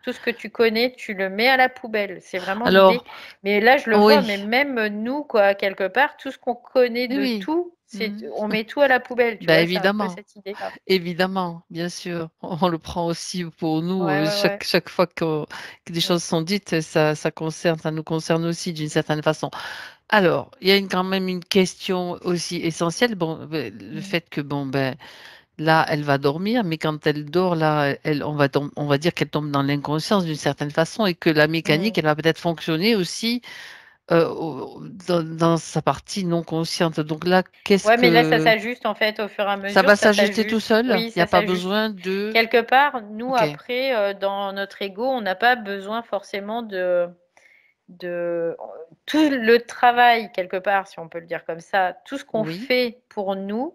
Speaker 2: Tout ce que tu connais, tu le mets à la poubelle. C'est vraiment l'idée.
Speaker 1: Alors,
Speaker 2: Mais là, je le vois,
Speaker 1: oui,
Speaker 2: mais même nous, quoi, quelque part, tout ce qu'on connaît
Speaker 1: oui,
Speaker 2: de
Speaker 1: oui.
Speaker 2: tout,
Speaker 1: Mhm.
Speaker 2: on met tout à la poubelle, tu
Speaker 1: Ben
Speaker 2: vois, c'est un peu
Speaker 1: évidemment.
Speaker 2: cette idée-là.
Speaker 1: Évidemment, bien sûr. On le prend aussi pour nous.
Speaker 2: Ouais, ouais, ouais.
Speaker 1: Chaque fois que des
Speaker 2: Mm,
Speaker 1: choses sont dites, ça nous concerne aussi d'une certaine façon. Alors, il y a quand même une question aussi essentielle. Bon, le
Speaker 2: mm,
Speaker 1: fait que, bon, ben, là, elle va dormir, mais quand elle dort, là, on va dire qu'elle tombe dans l'inconscience d'une certaine façon et que la mécanique,
Speaker 2: mm.
Speaker 1: elle va peut-être fonctionner aussi dans sa partie non consciente. Donc là,
Speaker 2: Ouais, mais là, ça s'ajuste en fait au fur et à
Speaker 1: ça
Speaker 2: mesure,
Speaker 1: va
Speaker 2: ça
Speaker 1: s'ajuster tout
Speaker 2: s'ajuste.
Speaker 1: seul?
Speaker 2: Oui,
Speaker 1: Il n'y a
Speaker 2: ça
Speaker 1: pas
Speaker 2: s'ajuste.
Speaker 1: besoin de...
Speaker 2: Quelque part, nous,
Speaker 1: Ok,
Speaker 2: après, dans notre ego, on n'a pas besoin forcément de tout le travail, quelque part, si on peut le dire comme ça, tout ce qu'on
Speaker 1: oui.
Speaker 2: fait pour nous,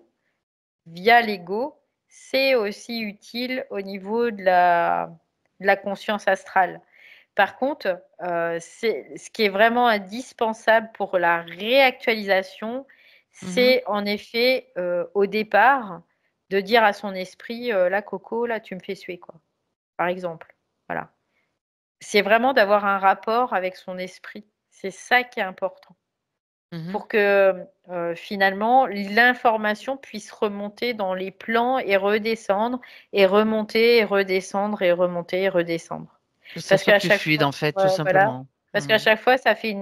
Speaker 2: via l'ego, c'est aussi utile au niveau de la conscience astrale. Par contre, ce qui est vraiment indispensable pour la réactualisation,
Speaker 1: Mhm,
Speaker 2: c'est en effet au départ de dire à son esprit, là, Coco, là, tu me fais suer, quoi, par exemple. Voilà. C'est vraiment d'avoir un rapport avec son esprit. C'est ça qui est important. Pour que finalement l'information puisse remonter dans les plans et redescendre et remonter et redescendre et remonter et redescendre.
Speaker 1: Que ça
Speaker 2: Parce
Speaker 1: soit
Speaker 2: qu'à
Speaker 1: plus
Speaker 2: chaque
Speaker 1: fluide,
Speaker 2: fois,
Speaker 1: en fait, tout
Speaker 2: ouais, voilà.
Speaker 1: simplement.
Speaker 2: Parce qu'à chaque fois, ça fait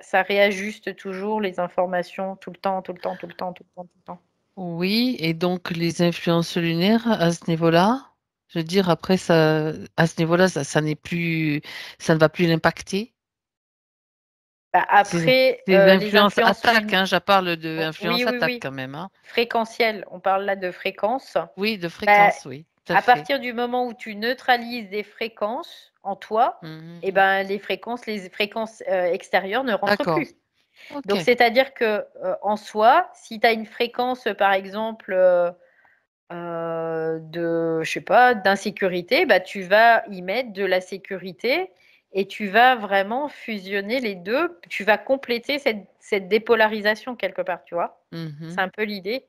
Speaker 2: ça réajuste toujours les informations tout le temps, tout le temps, tout le temps, tout le temps, tout le temps.
Speaker 1: Oui, et donc les influences lunaires à ce niveau-là, je veux dire, après, ça, à ce niveau-là, ça n'est plus, ça ne va plus l'impacter.
Speaker 2: Bah,
Speaker 1: Ces,
Speaker 2: après,
Speaker 1: ces
Speaker 2: les
Speaker 1: influences
Speaker 2: influences
Speaker 1: attaques, hein, je parle de
Speaker 2: oui,
Speaker 1: influence
Speaker 2: oui,
Speaker 1: attaque
Speaker 2: oui,
Speaker 1: quand même, hein.
Speaker 2: fréquentielles. On parle là de fréquences.
Speaker 1: Oui, de
Speaker 2: Bah,
Speaker 1: fréquence, oui, tout à
Speaker 2: à
Speaker 1: fait.
Speaker 2: partir du moment où tu neutralises des fréquences en toi, et ben, les fréquences extérieures ne rentrent
Speaker 1: D'accord.
Speaker 2: plus. Donc,
Speaker 1: Ok.
Speaker 2: c'est-à-dire que en soi, si tu as une fréquence, par exemple, je sais pas, d'insécurité, bah, tu vas y mettre de la sécurité et tu vas vraiment fusionner les deux. Tu vas compléter cette dépolarisation quelque part, tu vois. C'est un peu l'idée.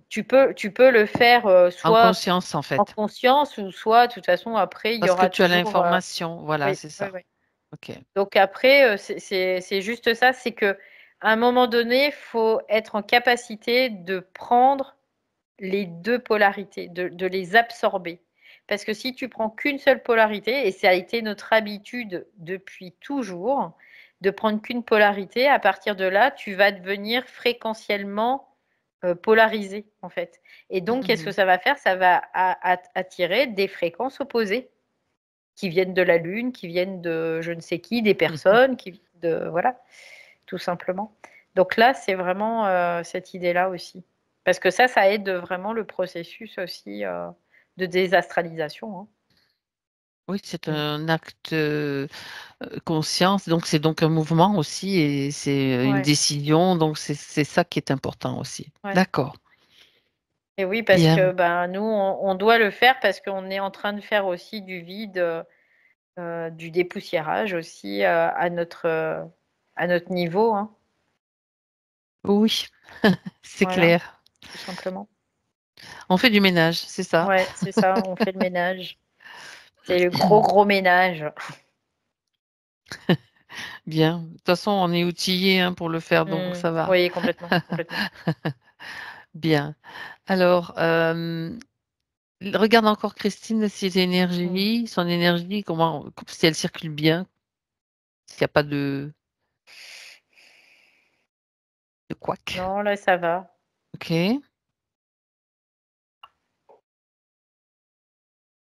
Speaker 2: Tu peux le faire
Speaker 1: En
Speaker 2: soit
Speaker 1: conscience, en
Speaker 2: en
Speaker 1: fait.
Speaker 2: conscience ou soit, de toute façon, après, il y
Speaker 1: Parce que
Speaker 2: aura
Speaker 1: tu as
Speaker 2: toujours.
Speaker 1: l'information. Voilà,
Speaker 2: Oui,
Speaker 1: c'est
Speaker 2: oui,
Speaker 1: ça.
Speaker 2: oui.
Speaker 1: Ok.
Speaker 2: Donc après, c'est juste ça, c'est que à un moment donné, il faut être en capacité de prendre les deux polarités, de les absorber. Parce que si tu prends qu'une seule polarité, et ça a été notre habitude depuis toujours, de prendre qu'une polarité, à partir de là, tu vas devenir fréquentiellement polarisé, en fait. Et donc, qu'est-ce que ça va faire? Ça va attirer des fréquences opposées qui viennent de la Lune, qui viennent de je ne sais qui, des personnes, qui de voilà, tout simplement. Donc là, c'est vraiment cette idée-là aussi. Parce que ça aide vraiment le processus aussi de désastralisation. Hein.
Speaker 1: Oui, c'est
Speaker 2: Mm.
Speaker 1: un acte conscience, donc c'est donc un mouvement aussi et c'est une
Speaker 2: Ouais,
Speaker 1: décision, donc c'est ça qui est important aussi.
Speaker 2: ouais.
Speaker 1: D'accord.
Speaker 2: Et oui, parce
Speaker 1: Bien.
Speaker 2: que ben, nous, on doit le faire parce qu'on est en train de faire aussi du vide, du dépoussiérage aussi à notre niveau. Hein.
Speaker 1: Oui, c'est
Speaker 2: Voilà,
Speaker 1: clair.
Speaker 2: tout simplement.
Speaker 1: On fait du ménage, c'est ça.
Speaker 2: Ouais, c'est ça, on fait le ménage. C'est le gros, gros ménage.
Speaker 1: Bien. De toute façon, on est outillé hein, pour le faire, donc ça va.
Speaker 2: Oui, complètement, complètement.
Speaker 1: Bien. Alors, regarde encore Christine, ses
Speaker 2: Mmh.
Speaker 1: énergies, son énergie, comment, si elle circule bien, s'il n'y a pas de couac.
Speaker 2: Non, là, ça va.
Speaker 1: Ok.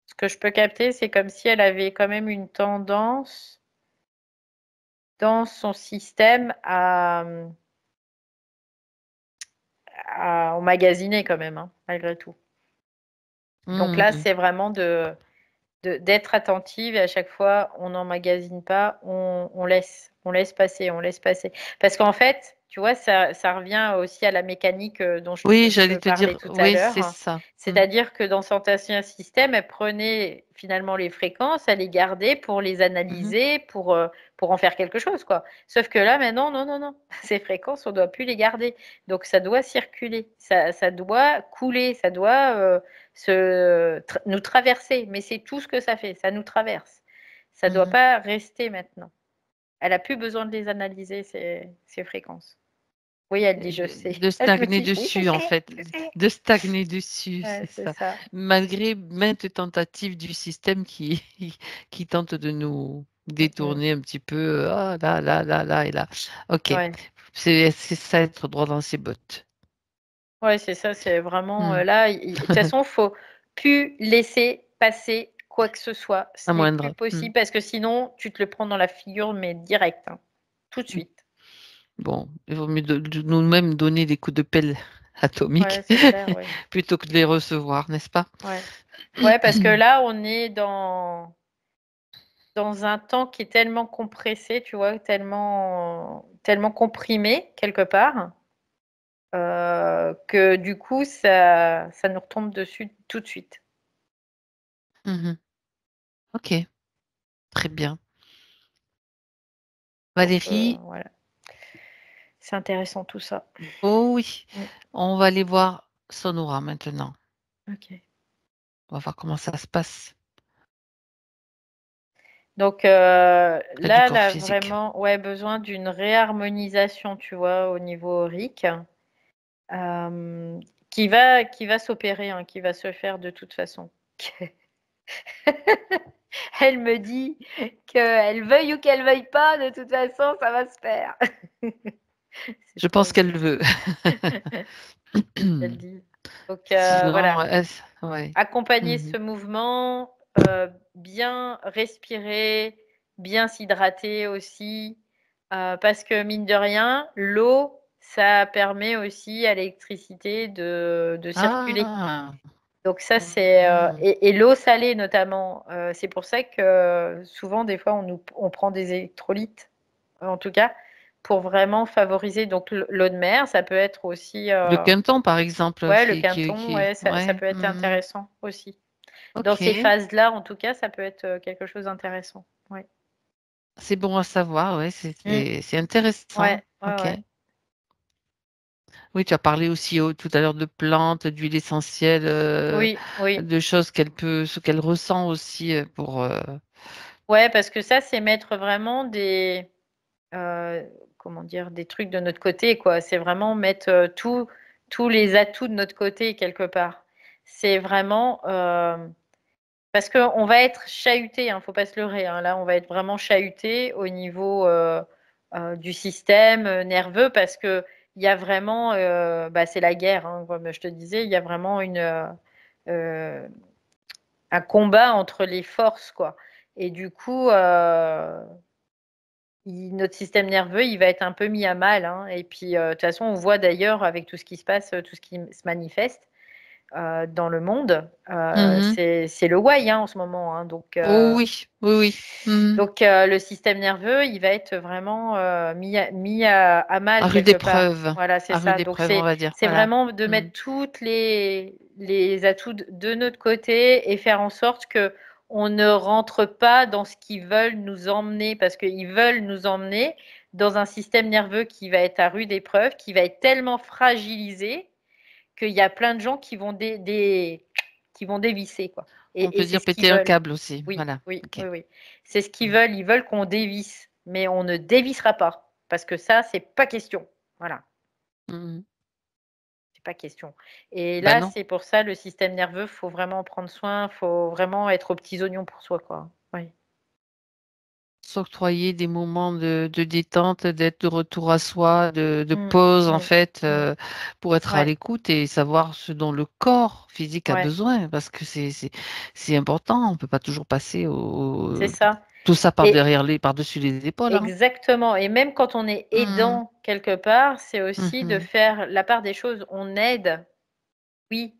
Speaker 2: Ce que je peux capter, c'est comme si elle avait quand même une tendance dans son système à emmagasiner quand même, hein, malgré tout. Donc là,
Speaker 1: Mhm.
Speaker 2: c'est vraiment d'être attentive et à chaque fois, on n'emmagasine pas, on laisse passer, on laisse passer. Parce qu'en fait, tu vois, ça revient aussi à la mécanique dont
Speaker 1: Oui,
Speaker 2: je te
Speaker 1: j'allais te
Speaker 2: parlais
Speaker 1: dire,
Speaker 2: tout à
Speaker 1: oui, c'est
Speaker 2: l'heure.
Speaker 1: ça. Mm.
Speaker 2: C'est-à-dire que dans son ancien système, elle prenait finalement les fréquences, elle les gardait pour les
Speaker 1: Mhm.
Speaker 2: analyser, pour en faire quelque chose, quoi. Sauf que là, maintenant, non, non, non. Ces fréquences, on ne doit plus les garder. Donc, ça doit circuler, ça doit couler, ça doit nous traverser, mais c'est tout ce que ça fait, ça nous traverse. Ça ne doit
Speaker 1: Mhm.
Speaker 2: pas rester maintenant. Elle a plus besoin de les analyser, ces fréquences. Oui, elle dit je sais.
Speaker 1: De
Speaker 2: Je me
Speaker 1: stagner
Speaker 2: dis oui, je
Speaker 1: dessus, en
Speaker 2: sais,
Speaker 1: fait.
Speaker 2: je sais.
Speaker 1: De stagner dessus,
Speaker 2: Ouais,
Speaker 1: c'est
Speaker 2: c'est
Speaker 1: ça.
Speaker 2: ça.
Speaker 1: Malgré maintes tentatives du système qui, qui tente de nous
Speaker 2: Mm, mm.
Speaker 1: détourner un petit peu, ah, là, là, là, là et là. Ok.
Speaker 2: Ouais,
Speaker 1: C'est ça, être droit dans ses bottes.
Speaker 2: ouais, c'est ça, c'est vraiment
Speaker 1: Hmm.
Speaker 2: là. De toute façon, il faut plus laisser passer quoi que ce soit. Ce
Speaker 1: À
Speaker 2: n'est plus
Speaker 1: moindre. Hmm.
Speaker 2: possible parce que sinon, tu te le prends dans la figure, mais direct, hein, tout de suite.
Speaker 1: Bon, il vaut mieux de nous-mêmes donner des coups de pelle
Speaker 2: Ouais,
Speaker 1: atomiques
Speaker 2: c'est clair, ouais.
Speaker 1: plutôt que de les recevoir, n'est-ce pas?
Speaker 2: Ouais. Ouais, parce que là, on est dans un temps qui est tellement compressé, tu vois, tellement comprimé quelque part, que du coup, ça nous retombe dessus tout de suite.
Speaker 1: Mhm. Ok, très bien.
Speaker 2: Donc,
Speaker 1: Valérie,
Speaker 2: voilà. C'est intéressant tout ça.
Speaker 1: oh oui,
Speaker 2: Mmh.
Speaker 1: on va aller voir. son aura maintenant.
Speaker 2: OK.
Speaker 1: On va voir comment ça se passe.
Speaker 2: Donc
Speaker 1: Près du
Speaker 2: là, elle
Speaker 1: corps
Speaker 2: a
Speaker 1: physique.
Speaker 2: vraiment besoin d'une réharmonisation, tu vois, au niveau aurique, hem, qui va s'opérer, hein, qui va se faire de toute façon. Elle me dit qu'elle veuille ou qu'elle veuille pas, de toute façon, ça va se faire.
Speaker 1: Je
Speaker 2: C'est
Speaker 1: pense
Speaker 2: trop
Speaker 1: qu'elle veut.
Speaker 2: elle dit. Donc
Speaker 1: Sinon,
Speaker 2: voilà,
Speaker 1: ouais.
Speaker 2: accompagner
Speaker 1: Mmh.
Speaker 2: ce mouvement, bien respirer, bien s'hydrater aussi, parce que mine de rien, l'eau, ça permet aussi à l'électricité de circuler.
Speaker 1: Ah!
Speaker 2: Donc ça, c'est,
Speaker 1: Mmh.
Speaker 2: et l'eau salée notamment, c'est pour ça que souvent des fois on prend des électrolytes, en tout cas, pour vraiment favoriser donc l'eau de mer. Ça peut être aussi,
Speaker 1: Le Quinton, par exemple,
Speaker 2: ouais, le Quinton, ouais, ça
Speaker 1: ouais.
Speaker 2: peut être
Speaker 1: Mmh.
Speaker 2: intéressant aussi. Dans ces
Speaker 1: OK.
Speaker 2: phases-là, en tout cas, ça peut être, quelque chose d'intéressant. Ouais.
Speaker 1: C'est bon à savoir, ouais,
Speaker 2: Mmh.
Speaker 1: c'est intéressant.
Speaker 2: Ouais, ouais,
Speaker 1: OK.
Speaker 2: ouais.
Speaker 1: Oui, tu as parlé aussi tout à l'heure de plantes, d'huiles essentielles,
Speaker 2: Oui, oui.
Speaker 1: de choses ce qu'elle ressent aussi pour.
Speaker 2: Ouais, parce que ça, c'est mettre vraiment comment dire? Des trucs de notre côté, quoi. C'est vraiment mettre, tous les atouts de notre côté quelque part. C'est vraiment, parce qu'on va être chahuté, hein, faut pas se leurrer, hein. Là, on va être vraiment chahuté au niveau, du système, nerveux parce qu'il y a vraiment, c'est la guerre, hein, comme je te disais, il y a vraiment heu, un combat entre les forces, quoi, et du coup, notre système nerveux, il va être un peu mis à mal, hein, et puis, de toute façon, on voit d'ailleurs avec tout ce qui se passe, tout ce qui se manifeste, dans le monde,
Speaker 1: Mmh.
Speaker 2: c'est le why, hein, en ce moment, hein,
Speaker 1: Oh oui, oui, oui. Mmh.
Speaker 2: donc le système nerveux, il va être vraiment, mis à mal
Speaker 1: À rude
Speaker 2: quelque part.
Speaker 1: épreuve,
Speaker 2: Voilà, c'est
Speaker 1: à rude
Speaker 2: ça. Donc
Speaker 1: épreuve, on
Speaker 2: c'est
Speaker 1: va dire.
Speaker 2: c'est
Speaker 1: Voilà.
Speaker 2: vraiment de
Speaker 1: Mmh.
Speaker 2: mettre toutes les atouts de notre côté et faire en sorte qu'on ne rentre pas dans ce qu'ils veulent nous emmener, parce qu'ils veulent nous emmener dans un système nerveux qui va être à rude épreuve, qui va être tellement fragilisé qu'il y a plein de gens qui vont dévisser, quoi,
Speaker 1: On
Speaker 2: et
Speaker 1: peut
Speaker 2: c'est
Speaker 1: dire
Speaker 2: ce qu'ils
Speaker 1: péter un
Speaker 2: veulent.
Speaker 1: câble aussi.
Speaker 2: Oui,
Speaker 1: Voilà.
Speaker 2: oui,
Speaker 1: OK.
Speaker 2: oui, oui. C'est ce qu'ils
Speaker 1: Mmh.
Speaker 2: veulent, ils veulent qu'on dévisse, mais on ne dévissera pas parce que ça, c'est pas question. Voilà,
Speaker 1: Mmh.
Speaker 2: c'est pas question, et
Speaker 1: Bah
Speaker 2: là,
Speaker 1: non.
Speaker 2: c'est pour ça le système nerveux, faut vraiment en prendre soin, faut vraiment être aux petits oignons pour soi, quoi. Oui.
Speaker 1: S'octroyer des moments de détente, d'être de retour à soi, de
Speaker 2: Mmh,
Speaker 1: pause en
Speaker 2: mmh,
Speaker 1: fait,
Speaker 2: mmh.
Speaker 1: pour être à
Speaker 2: Ouais,
Speaker 1: l'écoute et savoir ce dont le corps physique a
Speaker 2: ouais,
Speaker 1: besoin parce que c'est important. On peut pas toujours passer
Speaker 2: c'est
Speaker 1: au
Speaker 2: ça,
Speaker 1: tout ça
Speaker 2: et
Speaker 1: par-dessus les épaules, hein.
Speaker 2: exactement, et même quand on est
Speaker 1: Mmh.
Speaker 2: aidant quelque part, c'est aussi de
Speaker 1: Mmh.
Speaker 2: faire la part des choses. On aide, oui,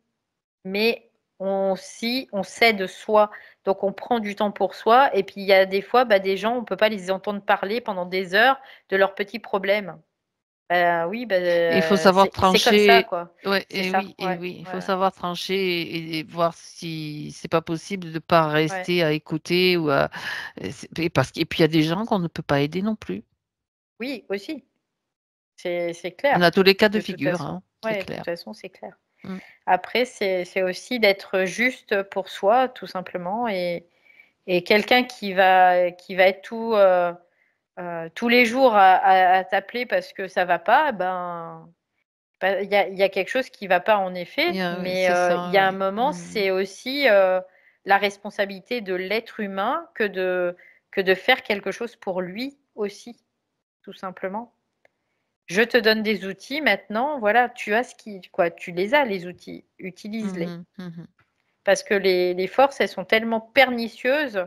Speaker 2: mais on cède soi, donc on prend du temps pour soi, et puis il y a des fois, des gens, on peut pas les entendre parler pendant des heures de leurs petits problèmes. Oui,
Speaker 1: Il faut savoir
Speaker 2: c'est comme ça,
Speaker 1: trancher.
Speaker 2: quoi.
Speaker 1: Ouais,
Speaker 2: C'est ça,
Speaker 1: et
Speaker 2: ouais,
Speaker 1: oui, il
Speaker 2: ouais,
Speaker 1: faut
Speaker 2: ouais,
Speaker 1: savoir trancher et voir si c'est pas possible de pas
Speaker 2: ouais.
Speaker 1: rester à écouter ou à et parce et puis il y a des gens qu'on ne peut pas aider non plus.
Speaker 2: Oui, aussi, c'est
Speaker 1: On
Speaker 2: clair,
Speaker 1: a tous les cas de
Speaker 2: de toute
Speaker 1: figure,
Speaker 2: façon.
Speaker 1: hein, c'est
Speaker 2: Ouais, de toute
Speaker 1: clair.
Speaker 2: façon, c'est clair.
Speaker 1: Mmh.
Speaker 2: Après, c'est aussi d'être juste pour soi, tout simplement, et quelqu'un qui va être tous les jours à t'appeler parce que ça va pas, il y a quelque chose qui va pas, en effet,
Speaker 1: Ouais,
Speaker 2: mais
Speaker 1: c'est
Speaker 2: il
Speaker 1: ça,
Speaker 2: y a un
Speaker 1: oui.
Speaker 2: moment,
Speaker 1: Mmh.
Speaker 2: c'est aussi, la responsabilité de l'être humain que de faire quelque chose pour lui aussi, tout simplement. Je te donne des outils maintenant, voilà, tu as tu les as, les outils, utilise-les.
Speaker 1: Mmh. Mmh.
Speaker 2: Parce que les forces, elles sont tellement pernicieuses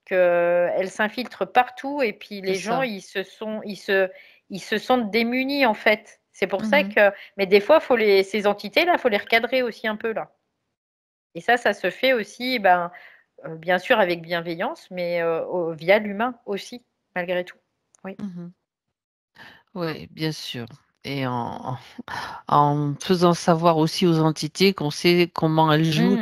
Speaker 2: qu'elles s'infiltrent partout, et puis
Speaker 1: C'est
Speaker 2: les gens,
Speaker 1: ça.
Speaker 2: ils se sentent démunis, en fait. C'est pour ça
Speaker 1: Mmh.
Speaker 2: que, mais des fois, ces entités-là, faut les recadrer aussi un peu, là, et ça se fait aussi, bien sûr avec bienveillance, mais via l'humain aussi, malgré tout. Oui.
Speaker 1: Mmh. Ouais, bien sûr et en faisant savoir aussi aux entités qu'on sait comment elles jouent,
Speaker 2: Mmh, mmh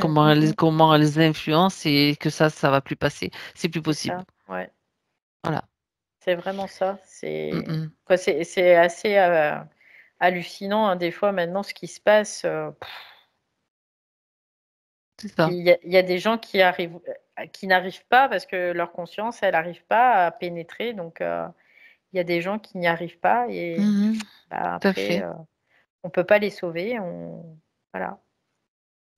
Speaker 2: mh.
Speaker 1: comment elles influencent et que ça va plus passer. C'est plus
Speaker 2: C'est
Speaker 1: possible.
Speaker 2: ça, ouais.
Speaker 1: Voilà.
Speaker 2: C'est vraiment ça.
Speaker 1: Mmh mh.
Speaker 2: C'est assez, hallucinant, hein, des fois maintenant ce qui se passe,
Speaker 1: C'est ça.
Speaker 2: Il y a des gens qui n'arrivent pas parce que leur conscience, elle n'arrive pas à pénétrer. Donc, il y a des gens qui n'y arrivent pas et bah,
Speaker 1: Tout à
Speaker 2: après,
Speaker 1: fait.
Speaker 2: on peut pas les sauver. Voilà.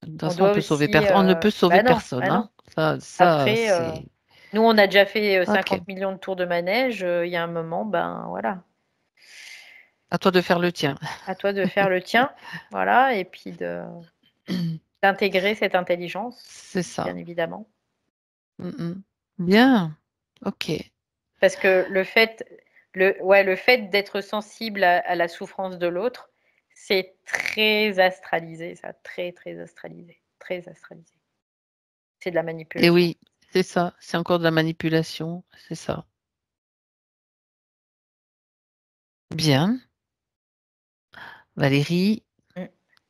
Speaker 1: De toute
Speaker 2: On
Speaker 1: façon,
Speaker 2: doit aussi,
Speaker 1: on ne peut sauver personne,
Speaker 2: bah non.
Speaker 1: hein. Ça,
Speaker 2: Après,
Speaker 1: c'est
Speaker 2: nous, on a déjà fait
Speaker 1: OK.
Speaker 2: 50 millions de tours de manège. Il y a un moment, ben voilà,
Speaker 1: À toi de faire le tien.
Speaker 2: à toi de faire le tien, voilà, et puis d'intégrer cette intelligence,
Speaker 1: C'est ça.
Speaker 2: bien évidemment.
Speaker 1: Bien. OK.
Speaker 2: Parce que le fait d'être sensible à la souffrance de l'autre, c'est très astralisé, ça, très, très astralisé, très astralisé. C'est de la
Speaker 1: Et
Speaker 2: manipulation.
Speaker 1: oui, c'est ça. C'est encore de la manipulation, c'est ça. Bien. Valérie,
Speaker 2: Mmh.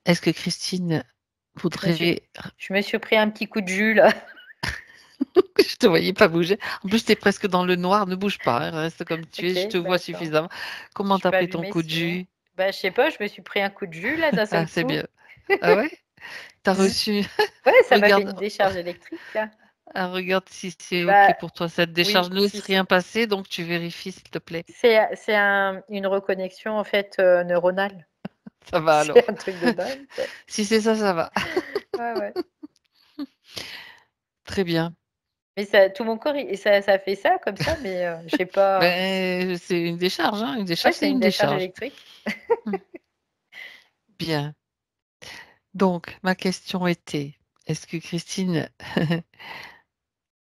Speaker 1: est-ce que Christine
Speaker 2: Je me suis
Speaker 1: voudrait
Speaker 2: je me suis pris un petit coup de jus là.
Speaker 1: je te voyais pas bouger. En plus, tu es presque dans le noir, ne bouge pas, hein, reste comme tu es,
Speaker 2: OK,
Speaker 1: je te
Speaker 2: bah,
Speaker 1: vois
Speaker 2: attends,
Speaker 1: suffisamment. Comment
Speaker 2: je
Speaker 1: tu as
Speaker 2: peux
Speaker 1: pris ton
Speaker 2: allumer
Speaker 1: coup de
Speaker 2: sinon.
Speaker 1: jus?
Speaker 2: Bah, je sais pas, je me suis pris un coup de jus là d'un
Speaker 1: Ah,
Speaker 2: seul
Speaker 1: c'est
Speaker 2: coup.
Speaker 1: bien. Ah ouais? Tu as
Speaker 2: Mmh.
Speaker 1: reçu
Speaker 2: Ouais, ça m'a fait
Speaker 1: regarde
Speaker 2: une décharge électrique là.
Speaker 1: regarde si c'est OK
Speaker 2: Bah,
Speaker 1: pour toi cette
Speaker 2: oui,
Speaker 1: décharge. Ne laisse
Speaker 2: si,
Speaker 1: rien passer, donc tu vérifies s'il te plaît.
Speaker 2: une reconnexion en fait, neuronale.
Speaker 1: Ça va
Speaker 2: C'est
Speaker 1: alors.
Speaker 2: un truc de dingue ça.
Speaker 1: Si c'est ça, ça va.
Speaker 2: Ouais, ouais.
Speaker 1: Très bien.
Speaker 2: Mais ça tout mon corps il ça fait ça comme ça, mais j'ai pas
Speaker 1: Ben, c'est une décharge, hein, une
Speaker 2: ouais,
Speaker 1: décharge,
Speaker 2: c'est
Speaker 1: c'est
Speaker 2: une
Speaker 1: une
Speaker 2: décharge
Speaker 1: décharge.
Speaker 2: électrique.
Speaker 1: Mmh. Bien. Donc ma question était, est-ce que Christine,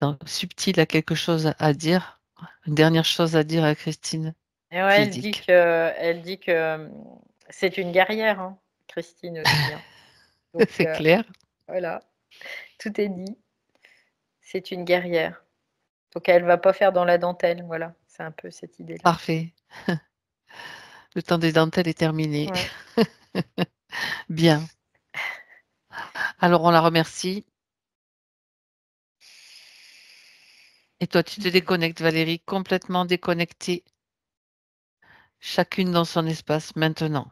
Speaker 1: dans Subtil a quelque chose à dire? Une dernière chose à dire à Christine?
Speaker 2: Et ouais,
Speaker 1: Physique.
Speaker 2: elle dit que, c'est une guerrière, hein, Christine aussi, hein. Donc
Speaker 1: C'est clair?
Speaker 2: voilà, tout est dit. C'est une guerrière. Donc elle va pas faire dans la dentelle, voilà, c'est un peu cette idée-là.
Speaker 1: Parfait. Le temps des dentelles est terminé.
Speaker 2: Ouais.
Speaker 1: Bien. Alors on la remercie et toi tu te déconnectes Valérie, complètement déconnectée, chacune dans son espace maintenant.